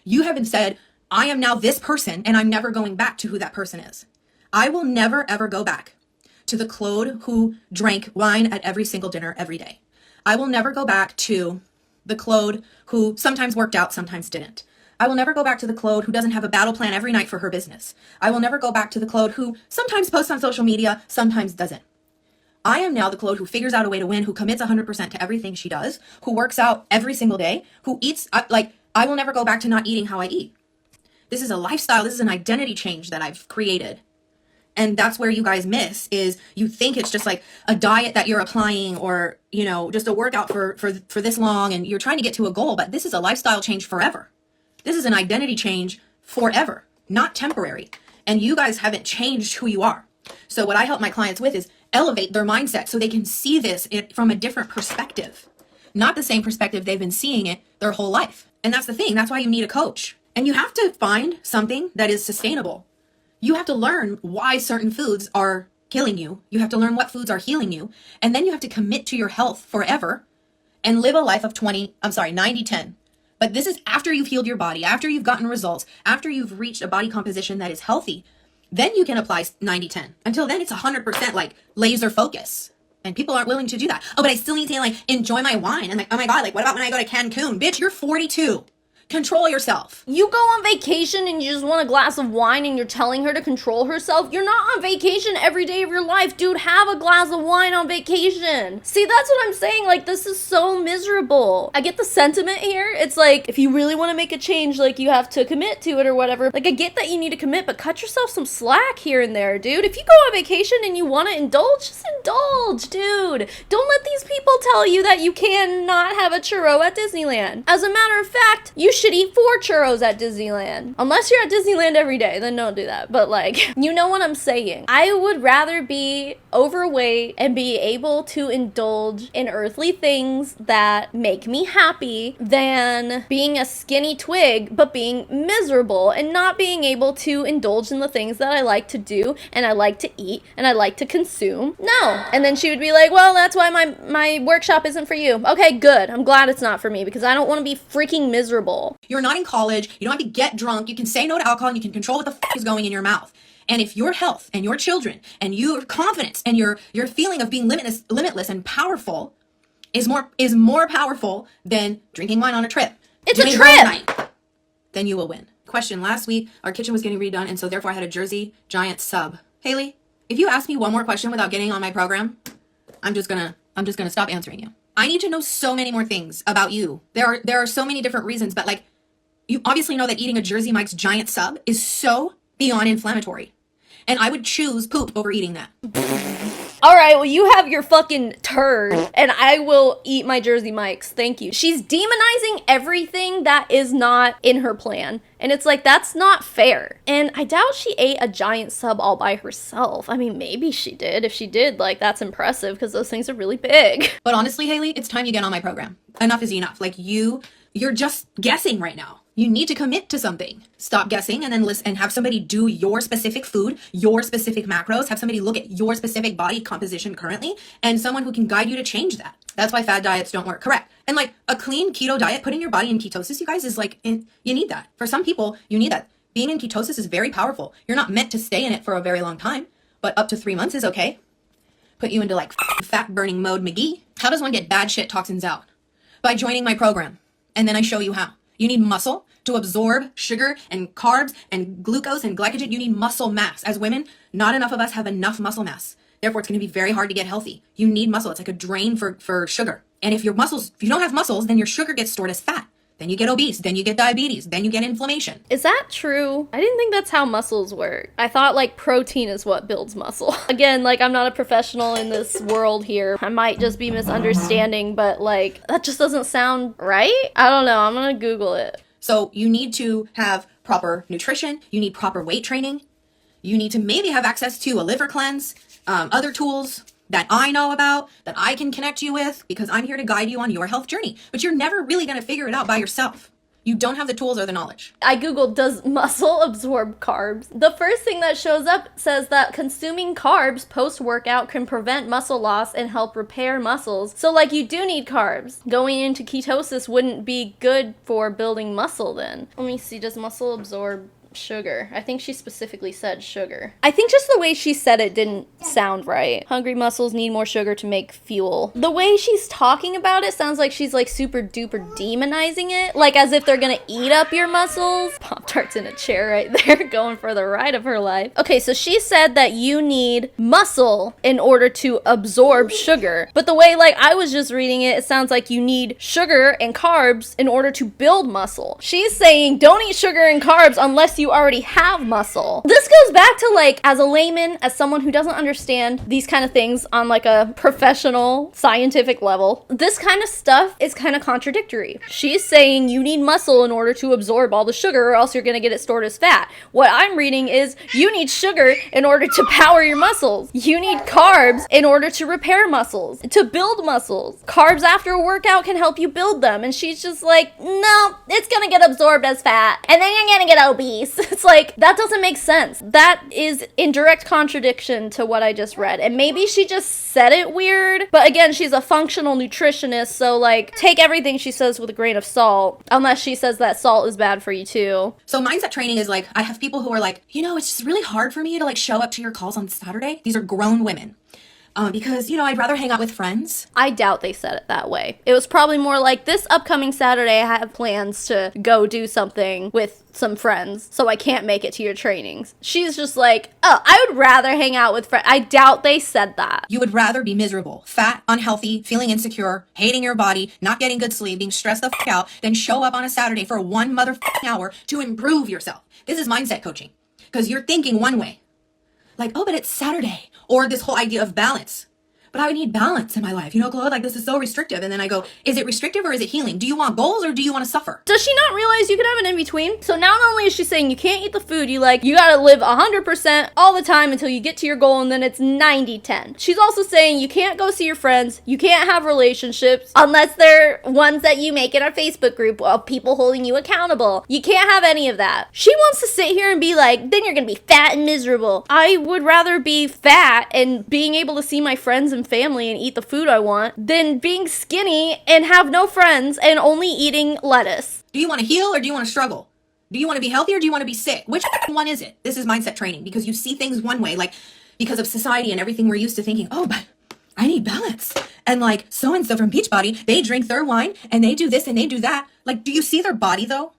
You haven't said, I am now this person and I'm never going back to who that person is. I will never ever go back to the Claude who drank wine at every single dinner every day. I will never go back to the Claude who sometimes worked out, sometimes didn't. I will never go back to the Claude who doesn't have a battle plan every night for her business. I will never go back to the Claude who sometimes posts on social media, sometimes doesn't. I am now the Claude who figures out a way to win, who commits 100% to everything she does, who works out every single day, who eats, I will never go back to not eating how I eat. This is a lifestyle, this is an identity change that I've created. And that's where you guys miss, is you think it's just like a diet that you're applying, or, you know, just a workout for this long, and you're trying to get to a goal, but this is a lifestyle change forever. This is an identity change forever, not temporary. And you guys haven't changed who you are. So what I help my clients with is elevate their mindset so they can see this from a different perspective, not the same perspective they've been seeing it their whole life. And that's the thing. That's why you need a coach. And you have to find something that is sustainable. You have to learn why certain foods are killing you. You have to learn what foods are healing you. And then you have to commit to your health forever and live a life of 90-10. But this is after you've healed your body, after you've gotten results, after you've reached a body composition that is healthy. Then you can apply 90-10. Until then, it's 100% like laser focus. And people aren't willing to do that. Oh, but I still need to like enjoy my wine. And like, oh my God, like what about when I go to Cancun? Bitch, you're 42. Control yourself. You go on vacation and you just want a glass of wine and you're telling her to control herself. You're not on vacation every day of your life, dude. Have a glass of wine on vacation. See, that's what I'm saying. Like, this is so miserable. I get the sentiment here. It's like, if you really want to make a change, like, you have to commit to it or whatever. Like, I get that you need to commit, but cut yourself some slack here and there, dude. If you go on vacation and you want to indulge, just indulge, dude. Don't let these people tell you that you cannot have a churro at Disneyland. As a matter of fact, you should eat 4 churros at Disneyland. Unless you're at Disneyland every day, then don't do that. But like, you know what I'm saying. I would rather be overweight and be able to indulge in earthly things that make me happy than being a skinny twig but being miserable and not being able to indulge in the things that I like to do and I like to eat and I like to consume. No. And then she would be like, well, that's why my workshop isn't for you. Okay, good. I'm glad it's not for me because I don't want to be freaking miserable. You're not in college. You don't have to get drunk. You can say no to alcohol and you can control what the is going in your mouth. And if your health and your children and your confidence and your feeling of being limitless and powerful is more powerful than drinking wine on a trip. It's a doing trip. girls' night, then you will win. Question: last week our kitchen was getting redone, and so therefore I had a Jersey Giant sub. Haley, if you ask me one more question without getting on my program, I'm just gonna stop answering you. I need to know so many more things about you. There are so many different reasons, but like, you obviously know that eating a Jersey Mike's Giant sub is so beyond inflammatory. And I would choose poop over eating that. All right, well, you have your fucking turd, and I will eat my Jersey Mike's. Thank you. She's demonizing everything that is not in her plan. And it's like, that's not fair. And I doubt she ate a giant sub all by herself. I mean, maybe she did. If she did, like, that's impressive because those things are really big. But honestly, Haley, it's time you get on my program. Enough is enough. Like, you're just guessing right now. You need to commit to something. Stop guessing and then listen and have somebody do your specific food, your specific macros, have somebody look at your specific body composition currently, and someone who can guide you to change that. That's why fad diets don't work. Correct. And like a clean keto diet, putting your body in ketosis, you guys, is like, you need that. For some people, you need that. Being in ketosis is very powerful. You're not meant to stay in it for a very long time, but up to 3 months is okay. Put you into like fat burning mode McGee. How does one get bad shit toxins out? By joining my program. And then I show you how. You need muscle to absorb sugar and carbs and glucose and glycogen. You need muscle mass. As women, not enough of us have enough muscle mass. Therefore, it's going to be very hard to get healthy. You need muscle. It's like a drain for sugar. And if you don't have muscles, then your sugar gets stored as fat. Then you get obese, then you get diabetes, then you get inflammation. Is that true? I didn't think that's how muscles work. I thought like protein is what builds muscle. Again, like I'm not a professional in this world here. I might just be misunderstanding, but like that just doesn't sound right. I don't know. I'm gonna Google it. So you need to have proper nutrition. You need proper weight training. You need to maybe have access to a liver cleanse, other tools that I know about, that I can connect you with, because I'm here to guide you on your health journey. But you're never really going to figure it out by yourself. You don't have the tools or the knowledge. I Googled, does muscle absorb carbs? The first thing that shows up says that consuming carbs post-workout can prevent muscle loss and help repair muscles. So like you do need carbs. Going into ketosis wouldn't be good for building muscle then. Let me see, does muscle absorb sugar? I think she specifically said sugar. I think just the way she said it didn't sound right. Hungry muscles need more sugar to make fuel. The way she's talking about it sounds like she's like super duper demonizing it, like as if they're gonna eat up your muscles. Pop-Tart's in a chair right there going for the ride of her life. Okay, so she said that you need muscle in order to absorb sugar, but the way like I was just reading it, it sounds like you need sugar and carbs in order to build muscle. She's saying don't eat sugar and carbs unless you already have muscle. This goes back to like, as a layman, as someone who doesn't understand these kind of things on like a professional scientific level, this kind of stuff is kind of contradictory. She's saying you need muscle in order to absorb all the sugar or else you're gonna get it stored as fat. What I'm reading is you need sugar in order to power your muscles. You need carbs in order to repair muscles, to build muscles. Carbs after a workout can help you build them. And she's just like, no, it's gonna get absorbed as fat and then you're gonna get obese. It's like, that doesn't make sense. That is in direct contradiction to what I just read. And maybe she just said it weird, but again, she's a functional nutritionist, so like, take everything she says with a grain of salt, unless she says that salt is bad for you too. So mindset training is like, I have people who are like, it's just really hard for me to like show up to your calls on Saturday. These are grown women. because, you know, I'd rather hang out with friends. I doubt they said it that way. It was probably more like, this upcoming Saturday, I have plans to go do something with some friends, so I can't make it to your trainings. She's just like, oh, I would rather hang out with friends. I doubt they said that. You would rather be miserable, fat, unhealthy, feeling insecure, hating your body, not getting good sleep, being stressed the out, than show up on a Saturday for 1 hour to improve yourself. This is mindset coaching, because you're thinking one way. Like, oh, but it's Saturday. Or this whole idea of balance. But I need balance in my life. You know, Chloe, like, this is so restrictive. And then I go, is it restrictive or is it healing? Do you want goals or do you want to suffer? Does she not realize you can have an in-between? So not only is she saying you can't eat the food, you gotta live 100% all the time until you get to your goal, and then it's 90-10. She's also saying you can't go see your friends, you can't have relationships, unless they're ones that you make in our Facebook group of people holding you accountable. You can't have any of that. She wants to sit here and be like, then you're gonna be fat and miserable. I would rather be fat and being able to see my friends and family and eat the food I want than being skinny and have no friends and only eating lettuce. Do you want to heal or do you want to struggle? Do you want to be healthy or do you want to be sick? Which one is it? This is mindset training, because you see things one way, like because of society and everything we're used to thinking, oh, but I need balance. And like so-and-so from Beachbody, they drink their wine and they do this and they do that. Like, do you see their body though?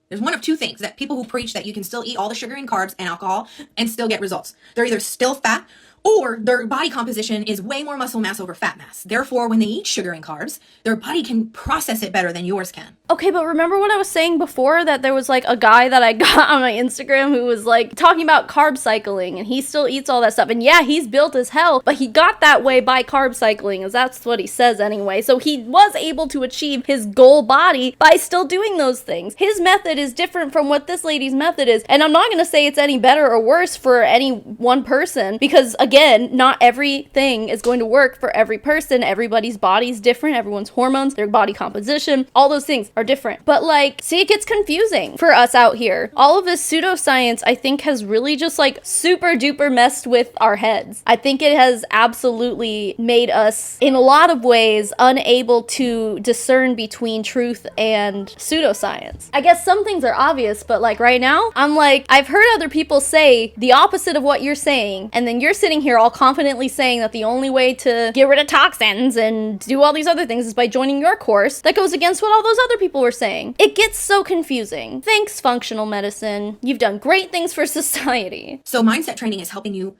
There's one of two things, that people who preach that you can still eat all the sugar and carbs and alcohol and still get results. They're either still fat or their body composition is way more muscle mass over fat mass. Therefore, when they eat sugar and carbs, their body can process it better than yours can. Okay, but remember what I was saying before, that there was like a guy that I got on my Instagram who was like talking about carb cycling, and he still eats all that stuff. And yeah, he's built as hell, but he got that way by carb cycling, as that's what he says anyway. So he was able to achieve his goal body by still doing those things. His method is different from what this lady's method is. And I'm not going to say it's any better or worse for any one person, because again, not everything is going to work for every person. Everybody's body's different. Everyone's hormones, their body composition, all those things are different. But like, see, it gets confusing for us out here. All of this pseudoscience, I think, has really just like super duper messed with our heads. I think it has absolutely made us, in a lot of ways, unable to discern between truth and pseudoscience. I guess some things are obvious, but like right now, I'm like, I've heard other people say the opposite of what you're saying, and then you're sitting here all confidently saying that the only way to get rid of toxins and do all these other things is by joining your course that goes against what all those other people were saying. It gets so confusing. Thanks, functional medicine. You've done great things for society. So mindset training is helping you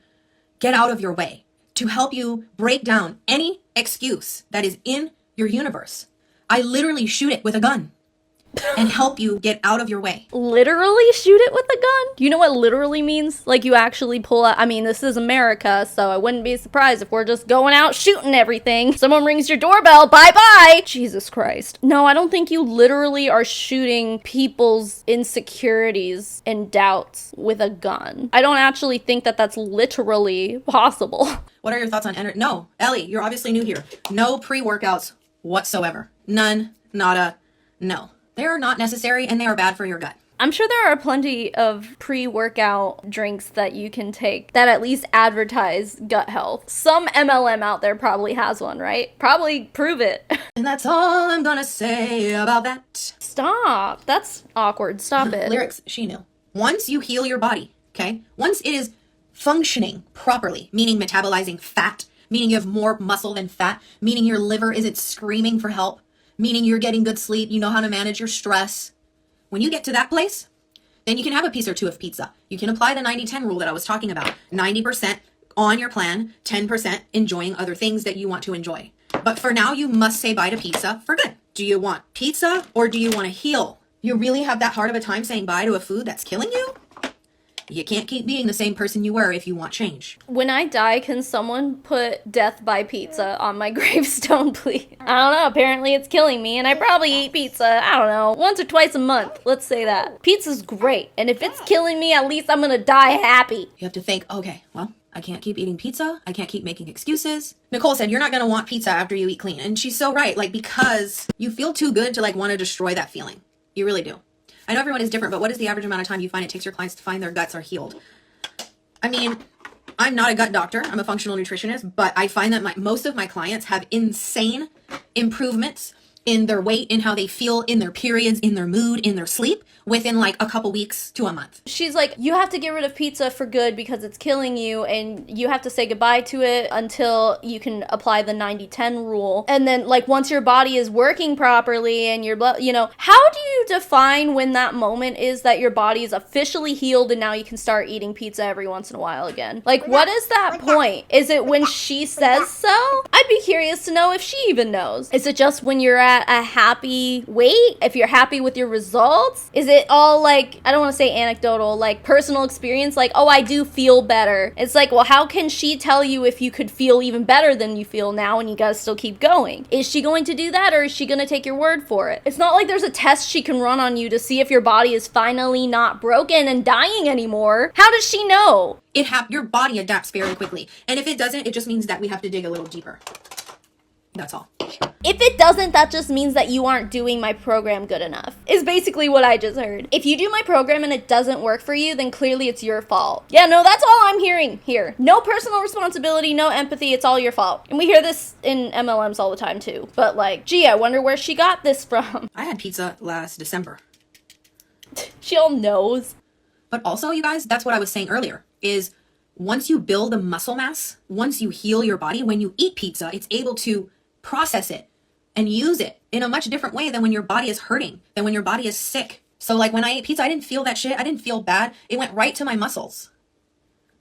get out of your way, to help you break down any excuse that is in your universe. I literally shoot it with a gun and help you get out of your way. Literally shoot it with a gun? Do you know what literally means? Like, you actually pull out. I mean, this is America, so I wouldn't be surprised if we're just going out shooting everything. Someone rings your doorbell, bye-bye! Jesus Christ. No, I don't think you literally are shooting people's insecurities and doubts with a gun. I don't actually think that that's literally possible. What are your thoughts on energy? No, Ellie, you're obviously new here. No pre-workouts whatsoever. None, nada, no. They are not necessary and they are bad for your gut. I'm sure there are plenty of pre-workout drinks that you can take that at least advertise gut health. Some MLM out there probably has one, right? Probably prove it. And that's all I'm gonna say about that. Stop. That's awkward. Stop it. Lyrics, she knew. Once you heal your body, okay? Once it is functioning properly, meaning metabolizing fat, meaning you have more muscle than fat, meaning your liver isn't screaming for help, meaning you're getting good sleep, you know how to manage your stress. When you get to that place, then you can have a piece or two of pizza. You can apply the 90-10 rule that I was talking about. 90% on your plan, 10% enjoying other things that you want to enjoy. But for now, you must say bye to pizza for good. Do you want pizza or do you want to heal? You really have that hard of a time saying bye to a food that's killing you? You can't keep being the same person you were if you want change. When I die, can someone put death by pizza on my gravestone, please? I don't know. Apparently it's killing me, and I probably eat pizza, I don't know, once or twice a month. Let's say that. Pizza's great, and if it's killing me, at least I'm gonna die happy. You have to think, okay, well, I can't keep eating pizza. I can't keep making excuses. Nicole said, you're not gonna want pizza after you eat clean. And she's so right, like, because you feel too good to, like, want to destroy that feeling. You really do. I know everyone is different, but what is the average amount of time you find it takes your clients to find their guts are healed? I mean, I'm not a gut doctor. I'm a functional nutritionist, but I find that most of my clients have insane improvements in their weight, in how they feel, in their periods, in their mood, in their sleep within like a couple weeks to a month. She's like, you have to get rid of pizza for good because it's killing you, and you have to say goodbye to it until you can apply the 90-10 rule. And then, like, once your body is working properly and your blood, you know, how do you define when that moment is that your body is officially healed and now you can start eating pizza every once in a while again? Like, what is that point? Is it when she says so? I'd be curious to know if she even knows. Is it just when you're at a happy weight? If you're happy with your results? Is it all like, I don't want to say anecdotal, like personal experience, like, oh, I do feel better? It's like, well, how can she tell you if you could feel even better than you feel now and you gotta still keep going? Is she going to do that, or is she gonna take your word for it? It's not like there's a test she can run on you to see if your body is finally not broken and dying anymore. How does she know? Your body adapts very quickly. And if it doesn't, it just means that we have to dig a little deeper. That's all. If it doesn't, that just means that you aren't doing my program good enough, is basically what I just heard. If you do my program and it doesn't work for you, then clearly it's your fault. Yeah, no, that's all I'm hearing here. No personal responsibility, no empathy, it's all your fault. And we hear this in MLMs all the time too. But like, gee, I wonder where she got this from. I had pizza last December. She all knows. But also, you guys, that's what I was saying earlier, is once you build a muscle mass, once you heal your body, when you eat pizza, it's able to process it and use it in a much different way than when your body is hurting, than when your body is sick. So like when I ate pizza, I didn't feel that shit. I didn't feel bad. It went right to my muscles.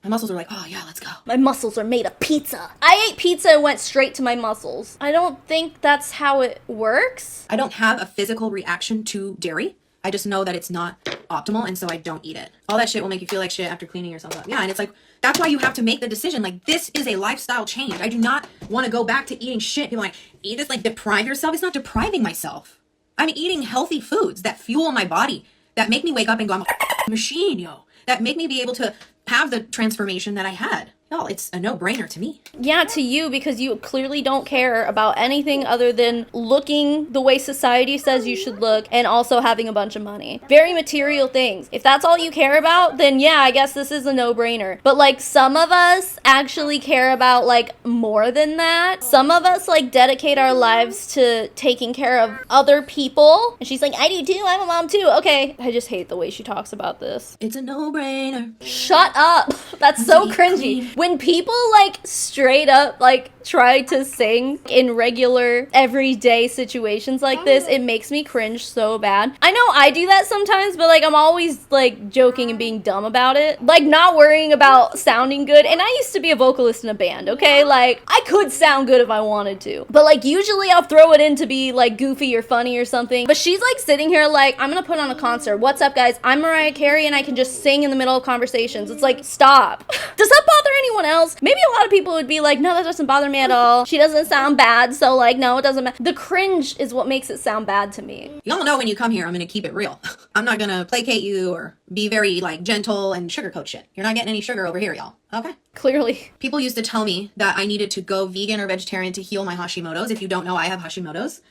My muscles were like, oh yeah, let's go. My muscles are made of pizza. I ate pizza and went straight to my muscles. I don't think that's how it works. I don't have a physical reaction to dairy. I just know that it's not optimal, and so I don't eat it. All that shit will make you feel like shit after cleaning yourself up. Yeah, and it's like, that's why you have to make the decision. Like, this is a lifestyle change. I do not want to go back to eating shit. People are like, you just like deprive yourself. It's not depriving myself. I'm eating healthy foods that fuel my body, that make me wake up and go, I'm a machine, yo. That make me be able to have the transformation that I had. Y'all, it's a no-brainer to me. Yeah, to you, because you clearly don't care about anything other than looking the way society says you should look and also having a bunch of money. Very material things. If that's all you care about, then yeah, I guess this is a no-brainer. But like, some of us actually care about like more than that. Some of us like dedicate our lives to taking care of other people. And she's like, I do too, I'm a mom too. Okay, I just hate the way she talks about this. It's a no-brainer. Shut up. That's so cringy. When people like straight up like try to sing in regular everyday situations like this, it makes me cringe so bad. I know I do that sometimes, but like I'm always like joking and being dumb about it, like not worrying about sounding good. And I used to be a vocalist in a band, okay? Like I could sound good if I wanted to, but like usually I'll throw it in to be like goofy or funny or something. But she's like sitting here like, I'm gonna put on a concert. What's up, guys? I'm Mariah Carey and I can just sing in the middle of conversations. It's like, stop. Does that bother anyone else? Maybe a lot of people would be like, no, that doesn't bother me at all. She doesn't sound bad, so like, no, it doesn't matter. The cringe is what makes it sound bad to me. Y'all know when you come here, I'm gonna keep it real. I'm not gonna placate you or be very like gentle and sugarcoat shit. You're not getting any sugar over here, y'all. Okay? Clearly. People used to tell me that I needed to go vegan or vegetarian to heal my Hashimoto's. If you don't know, I have Hashimoto's.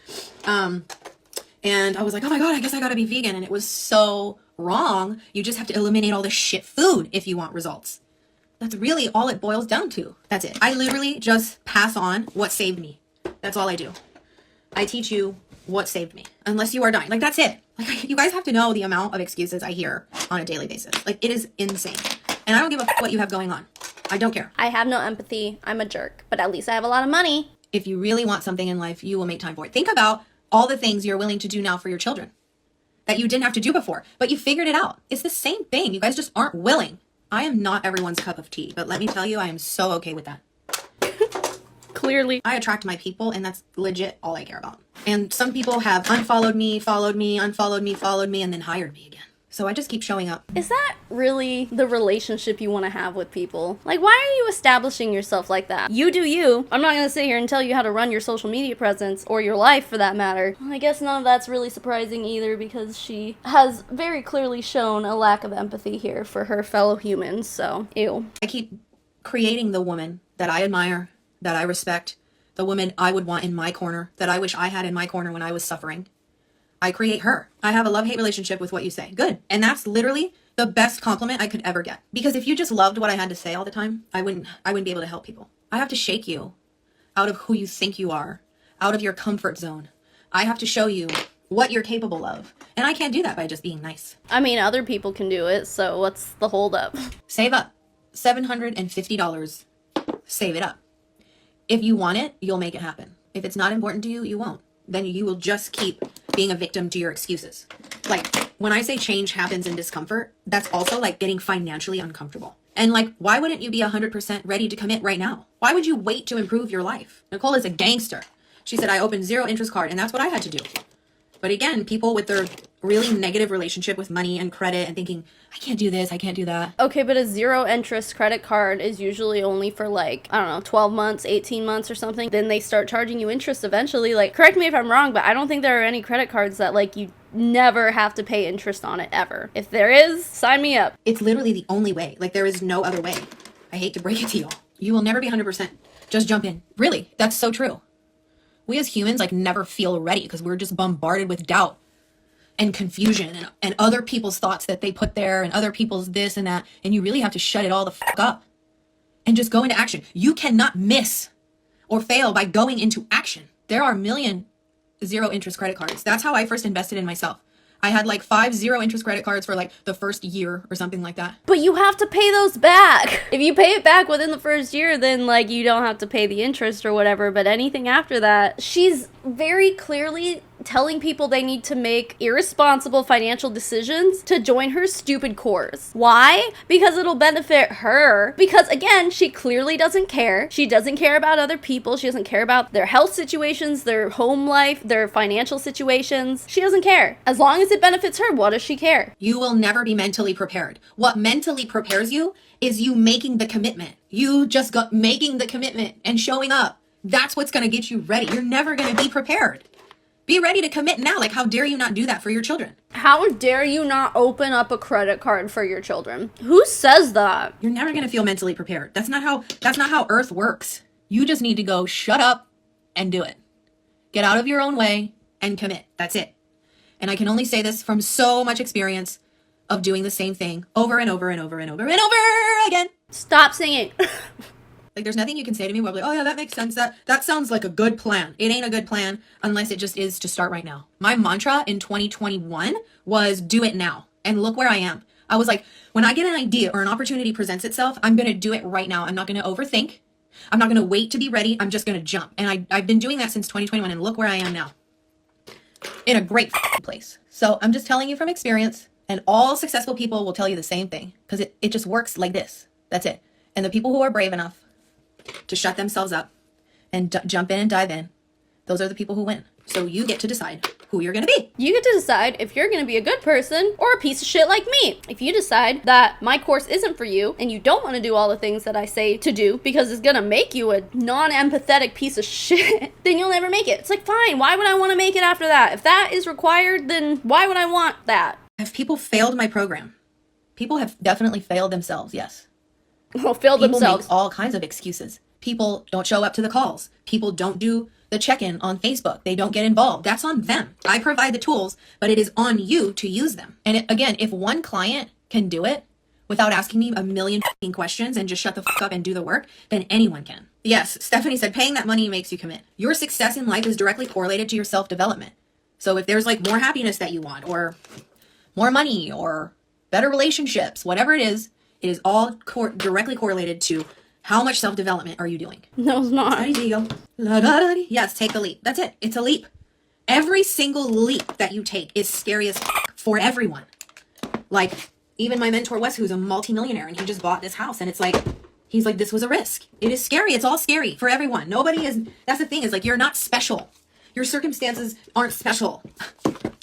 And I was like, oh my God, I guess I gotta be vegan. And it was so wrong. You just have to eliminate all this shit food if you want results. That's really all it boils down to. That's it. I literally just pass on what saved me. That's all I do. I teach you what saved me. Unless you are dying. Like, that's it. Like, you guys have to know the amount of excuses I hear on a daily basis. Like, it is insane. And I don't give a what you have going on. I don't care. I have no empathy. I'm a jerk. But at least I have a lot of money. If you really want something in life, you will make time for it. Think about all the things you're willing to do now for your children that you didn't have to do before, but you figured it out. It's the same thing. You guys just aren't willing. I am not everyone's cup of tea, but let me tell you, I am so okay with that. Clearly. I attract my people, and that's legit all I care about. And some people have unfollowed me, followed me, unfollowed me, followed me, and then hired me again. So I just keep showing up. Is that really the relationship you want to have with people? Like, why are you establishing yourself like that? You do you. I'm not going to sit here and tell you how to run your social media presence, or your life for that matter. Well, I guess none of that's really surprising either, because she has very clearly shown a lack of empathy here for her fellow humans, so ew. I keep creating the woman that I admire, that I respect, the woman I would want in my corner, that I wish I had in my corner when I was suffering. I create her. I have a love-hate relationship with what you say. Good. And that's literally the best compliment I could ever get. Because if you just loved what I had to say all the time, I wouldn't be able to help people. I have to shake you out of who you think you are, out of your comfort zone, I have to show you what you're capable of. And I can't do that by just being nice. I mean, other people can do it, so what's the holdup? Save up. $750. Save it up. If you want it, you'll make it happen. If it's not important to you, you won't. Then you will just keep being a victim to your excuses. Like, when I say change happens in discomfort, that's also like getting financially uncomfortable. And like, why wouldn't you be 100% ready to commit right now? Why would you wait to improve your life? Nicole is a gangster. She said, I opened 0 interest card, and that's what I had to do. But again, people with their really negative relationship with money and credit and thinking, I can't do this, I can't do that. Okay, but a 0 interest credit card is usually only for like, I don't know, 12 months, 18 months or something. Then they start charging you interest eventually. Like, correct me if I'm wrong, but I don't think there are any credit cards that like you never have to pay interest on it ever. If there is, sign me up. It's literally the only way. Like, there is no other way. I hate to break it to y'all. You will never be 100%. Just jump in. Really, that's so true. We as humans like never feel ready because we're just bombarded with doubt and confusion and other people's thoughts that they put there and other people's this and that. And you really have to shut it all the fuck up and just go into action. You cannot miss or fail by going into action. There are a million 0 interest credit cards. That's how I first invested in myself. I had like 5 0 interest credit cards for like the first year or something like that. But you have to pay those back. If you pay it back within the first year, then like you don't have to pay the interest or whatever. But anything after that, she's very clearly telling people they need to make irresponsible financial decisions to join her stupid course. Why? Because it'll benefit her. Because again, she clearly doesn't care. She doesn't care about other people. She doesn't care about their health situations, their home life, their financial situations. She doesn't care. As long as it benefits her, what does she care? You will never be mentally prepared. What mentally prepares you is you making the commitment. You just got making the commitment and showing up. That's what's going to get you ready. You're never going to be prepared. Be ready to commit now. Like, how dare you not do that for your children? How dare you not open up a credit card for your children? Who says that? You're never going to feel mentally prepared. That's not how Earth works. You just need to go shut up and do it. Get out of your own way and commit. That's it. And I can only say this from so much experience of doing the same thing over and over and over and over and over again. Stop singing. Like, there's nothing you can say to me where I'm like, oh yeah, that makes sense. That sounds like a good plan. It ain't a good plan unless it just is to start right now. My mantra in 2021 was do it now. And look where I am. I was like, when I get an idea or an opportunity presents itself, I'm going to do it right now. I'm not going to overthink. I'm not going to wait to be ready. I'm just going to jump. And I've been doing that since 2021, and look where I am now. In a great place. So I'm just telling you from experience, and all successful people will tell you the same thing, because it just works like this. That's it. And the people who are brave enough to shut themselves up and jump in and dive in, those are the people who win. So you get to decide who you're going to be. You get to decide if you're going to be a good person or a piece of shit like me. If you decide that my course isn't for you and you don't want to do all the things that I say to do because it's going to make you a non-empathetic piece of shit, then you'll never make it. It's like, fine, why would I want to make it after that? If that is required, then why would I want that? Have people failed my program? People have definitely failed themselves, yes. Well, failed People themselves. make all kinds of excuses. People don't show up to the calls. People don't do the check-in on Facebook. They don't get involved. That's on them. I provide the tools, but it is on you to use them. And again, if one client can do it without asking me a million questions and just shut the fuck up and do the work, then anyone can. Yes, Stephanie said paying that money makes you commit. Your success in life is directly correlated to your self-development. So if there's like more happiness that you want, or more money, or better relationships, whatever it is all directly correlated to how much self-development are you doing. No, it's not. Yes, take the leap. That's it. It's a leap. Every single leap that you take is scary as for everyone. Like, even my mentor Wes, who's a multimillionaire, and he just bought this house, and it's like, he's like, this was a risk. It is scary. It's all scary for everyone. Nobody is, that's the thing, is like, you're not special. Your circumstances aren't special.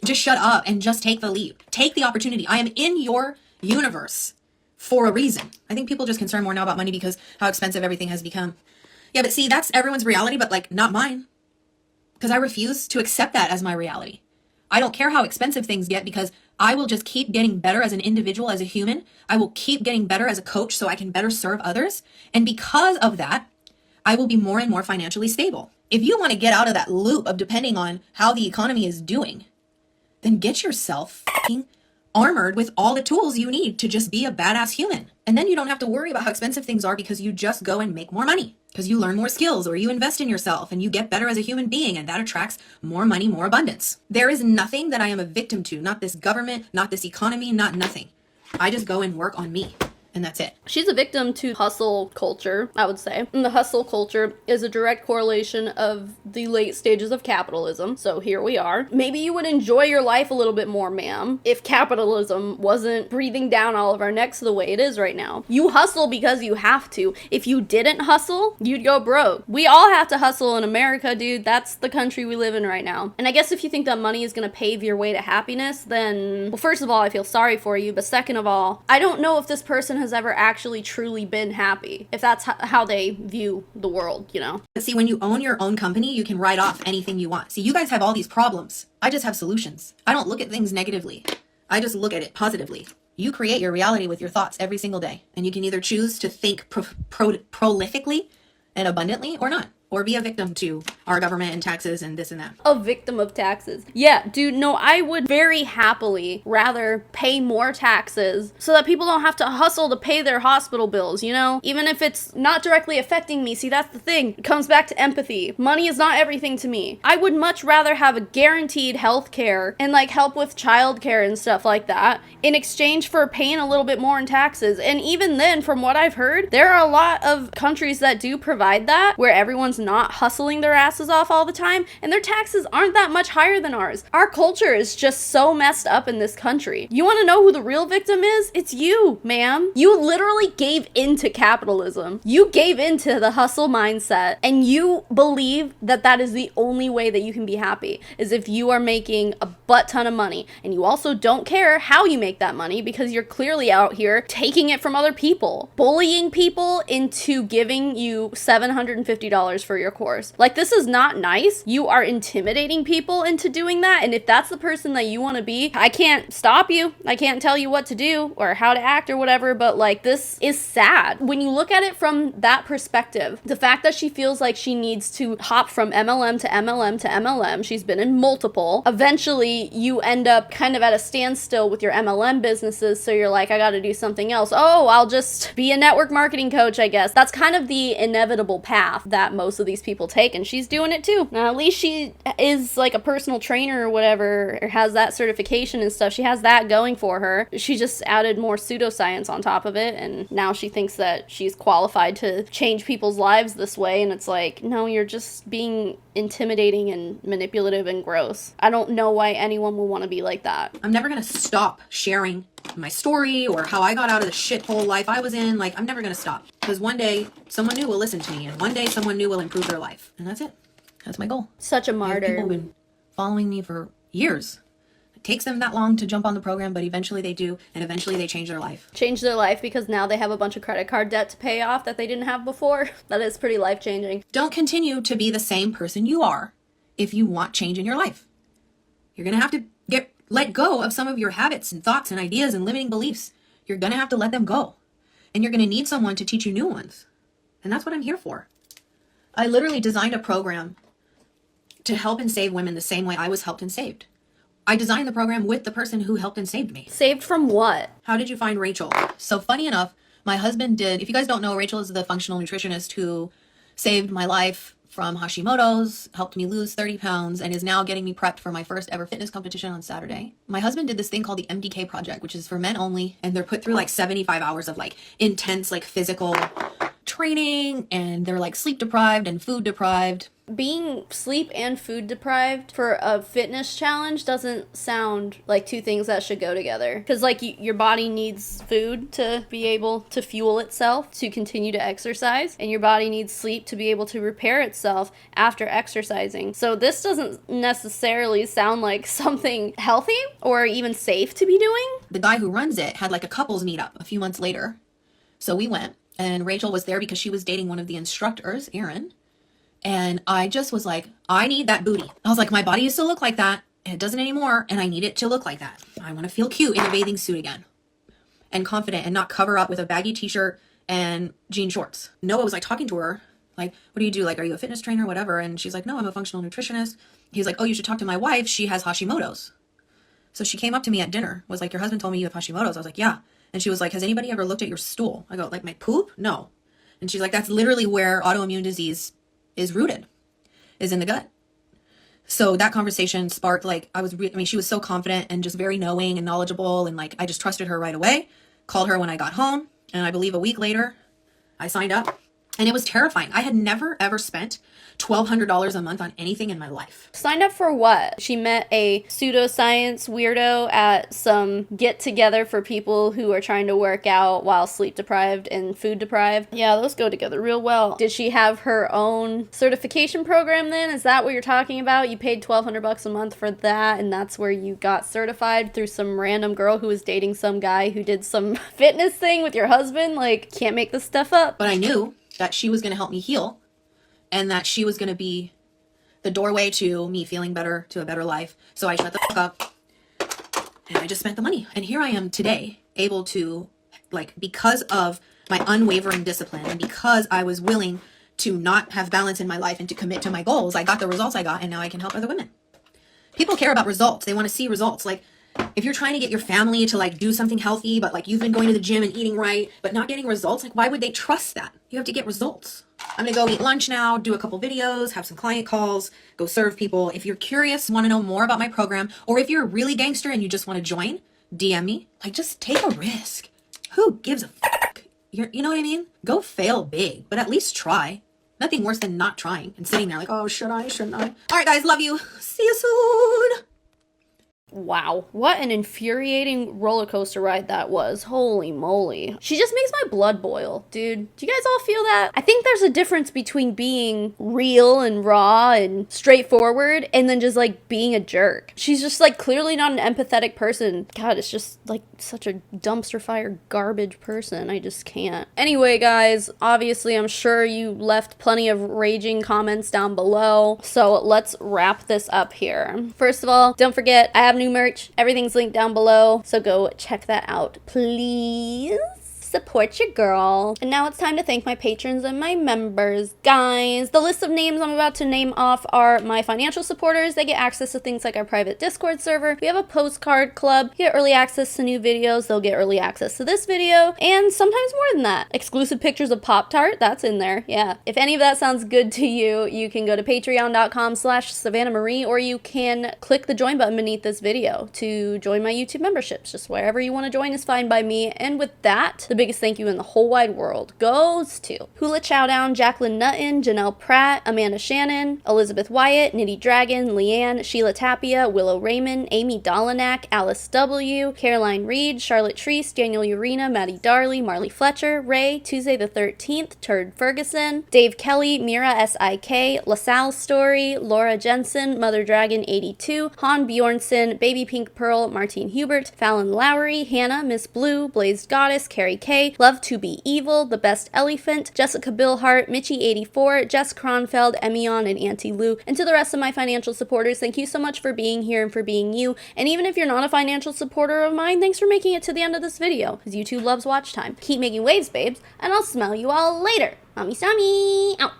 Just shut up and just take the leap. Take the opportunity. I am in your universe for a reason. I think people just concern more now about money because how expensive everything has become. Yeah, but see, that's everyone's reality, but like not mine. Because I refuse to accept that as my reality. I don't care how expensive things get, because I will just keep getting better as an individual, as a human. I will keep getting better as a coach so I can better serve others. And because of that, I will be more and more financially stable. If you want to get out of that loop of depending on how the economy is doing, then get yourself fucking armored with all the tools you need to just be a badass human. And then you don't have to worry about how expensive things are, because you just go and make more money. because you learn more skills or you invest in yourself and you get better as a human being, and that attracts more money, more abundance. There is nothing that I am a victim to, not this government, not this economy, not nothing. I just go and work on me. And that's it. She's a victim to hustle culture, I would say. And the hustle culture is a direct correlation of the late stages of capitalism. So here we are. Maybe you would enjoy your life a little bit more, ma'am, if capitalism wasn't breathing down all of our necks the way it is right now. You hustle because you have to. If you didn't hustle, you'd go broke. We all have to hustle in America, dude. That's the country we live in right now. And I guess if you think that money is going to pave your way to happiness, then, well, first of all, I feel sorry for you. But second of all, I don't know if this person has ever actually truly been happy, if that's how they view the world, you know? But see, when you own your own company, you can write off anything you want. See, you guys have all these problems. I just have solutions. I don't look at things negatively. I just look at it positively. You create your reality with your thoughts every single day. And you can either choose to think prolifically and abundantly or not. Or be a victim to our government and taxes and this and that. A victim of taxes. Yeah, dude, no, I would very happily rather pay more taxes so that people don't have to hustle to pay their hospital bills, you know? Even if it's not directly affecting me. See, that's the thing. It comes back to empathy. Money is not everything to me. I would much rather have a guaranteed health care and like help with childcare and stuff like that in exchange for paying a little bit more in taxes. And even then, from what I've heard, there are a lot of countries that do provide that where everyone's not hustling their asses off all the time, and their taxes aren't that much higher than ours. Our culture is just so messed up in this country. You want to know who the real victim is? It's you, ma'am. You literally gave into capitalism. You gave into the hustle mindset, and you believe that that is the only way that you can be happy, is if you are making a butt ton of money, and you also don't care how you make that money because you're clearly out here taking it from other people, bullying people into giving you $750 for your course. Like, this is not nice. You are intimidating people into doing that, and if that's the person that you want to be, I can't stop you. I can't tell you what to do or how to act or whatever, but like, this is sad. When you look at it from that perspective, the fact that she feels like she needs to hop from MLM to MLM to MLM, she's been in multiple, eventually you end up kind of at a standstill with your MLM businesses, so you're like, I gotta do something else. Oh, I'll just be a network marketing coach, I guess. That's kind of the inevitable path that most of these people take, and she's doing it too. Now, at least she is like a personal trainer or whatever, or has that certification and stuff. She has that going for her. She just added more pseudoscience on top of it, and now she thinks that she's qualified to change people's lives this way, and it's like, no, you're just being intimidating and manipulative and gross. I don't know why anyone would want to be like that. I'm never gonna stop sharing my story or how I got out of the shithole life I was in. Like, I'm never gonna stop, because one day someone new will listen to me, and one day someone new will improve their life, and that's it. That's my goal. Such a martyr. People have been following me for years. It takes them that long to jump on the program, but eventually they do, and eventually they change their life. Change their life because now they have a bunch of credit card debt to pay off that they didn't have before. That is pretty life-changing. Don't continue to be the same person you are if you want change in your life. You're gonna have to let go of some of your habits and thoughts and ideas and limiting beliefs. You're gonna have to let them go. And you're gonna need someone to teach you new ones. And that's what I'm here for. I literally designed a program to help and save women the same way I was helped and saved. I designed the program with the person who helped and saved me. Saved from what? How did you find Rachel? So funny enough, my husband did. If you guys don't know, Rachel is the functional nutritionist who saved my life from Hashimoto's, helped me lose 30 pounds, and is now getting me prepped for my first ever fitness competition on Saturday. My husband did this thing called the MDK Project, which is for men only, and they're put through like 75 hours of like intense like physical training, and they're like sleep deprived and food deprived. Being sleep and food deprived for a fitness challenge doesn't sound like two things that should go together. Because, like, your body needs food to be able to fuel itself to continue to exercise, and your body needs sleep to be able to repair itself after exercising. So this doesn't necessarily sound like something healthy or even safe to be doing. The guy who runs it had like a couples meetup a few months later. So we went, and Rachel was there because she was dating one of the instructors, Aaron. And I just was like, I need that booty. I was like, my body used to look like that, and it doesn't anymore, and I need it to look like that. I want to feel cute in a bathing suit again, and confident, and not cover up with a baggy t-shirt and jean shorts. Noah was like talking to her, like, what do you do? Like, are you a fitness trainer, whatever? And she's like, no, I'm a functional nutritionist. He's like, oh, you should talk to my wife. She has Hashimoto's. So she came up to me at dinner, was like, your husband told me you have Hashimoto's. I was like, yeah. And she was like, has anybody ever looked at your stool? I go, like, my poop? No. And she's like, that's literally where autoimmune disease is rooted, is in the gut. So that conversation sparked, like, I mean, she was so confident and just very knowing and knowledgeable. And like, I just trusted her right away, called her when I got home. And I believe a week later, I signed up. And it was terrifying. I had never, ever spent $1,200 a month on anything in my life. Signed up for what? She met a pseudoscience weirdo at some get-together for people who are trying to work out while sleep-deprived and food-deprived. Yeah, those go together real well. Did she have her own certification program then? Is that what you're talking about? You paid $1,200 a month for that, and that's where you got certified through some random girl who was dating some guy who did some fitness thing with your husband? Like, can't make this stuff up. But I knew that she was going to help me heal, and that she was going to be the doorway to me feeling better, to a better life. So I shut the fuck up and I just spent the money. And here I am today, able to, like, because of my unwavering discipline and because I was willing to not have balance in my life and to commit to my goals, I got the results I got, and now I can help other women. People care about results. They want to see results. Like, if you're trying to get your family to like do something healthy, but like you've been going to the gym and eating right, but not getting results, like why would they trust that? You have to get results. I'm gonna go eat lunch now, do a couple videos, have some client calls, go serve people. If you're curious, want to know more about my program, or if you're a really gangster and you just want to join, DM me. Like, just take a risk. Who gives a fuck? You know what I mean? Go fail big, but at least try. Nothing worse than not trying and sitting there like, oh, should I, shouldn't I? All right, guys, love you. See you soon. Wow, what an infuriating roller coaster ride that was. Holy moly. She just makes my blood boil, dude. Do you guys all feel that? I think there's a difference between being real and raw and straightforward and then just like being a jerk. She's just like clearly not an empathetic person. God, it's just like such a dumpster fire garbage person. I just can't. Anyway, guys, obviously I'm sure you left plenty of raging comments down below. So let's wrap this up here. First of all, don't forget, I have new merch. Everything's linked down below, so go check that out, please. Support your girl. And now it's time to thank my patrons and my members. Guys, the list of names I'm about to name off are my financial supporters. They get access to things like our private Discord server. We have a postcard club. You get early access to new videos. They'll get early access to this video, and sometimes more than that. Exclusive pictures of Pop-Tart, that's in there. Yeah. If any of that sounds good to you, you can go to patreon.com/Savannah Marie, or you can click the join button beneath this video to join my YouTube memberships. Just wherever you want to join is fine by me. And with that, the biggest thank you in the whole wide world goes to Hula Chowdown, Jacqueline Nutton, Janelle Pratt, Amanda Shannon, Elizabeth Wyatt, Nitty Dragon, Leanne, Sheila Tapia, Willow Raymond, Amy Dolinak, Alice W., Caroline Reed, Charlotte Treese, Daniel Urena, Maddie Darley, Marley Fletcher, Ray, Tuesday the 13th, Turd Ferguson, Dave Kelly, Mira S.I.K., LaSalle Story, Laura Jensen, Mother Dragon 82, Han Bjornson, Baby Pink Pearl, Martine Hubert, Fallon Lowry, Hannah, Miss Blue, Blazed Goddess, Carrie K., Love to Be Evil, The Best Elephant, Jessica Billhart, Mitchie84, Jess Kronfeld, Emion, and Auntie Lou. And to the rest of my financial supporters, thank you so much for being here and for being you. And even if you're not a financial supporter of mine, thanks for making it to the end of this video, because YouTube loves watch time. Keep making waves, babes, and I'll smell you all later. Mommy Sammy, out.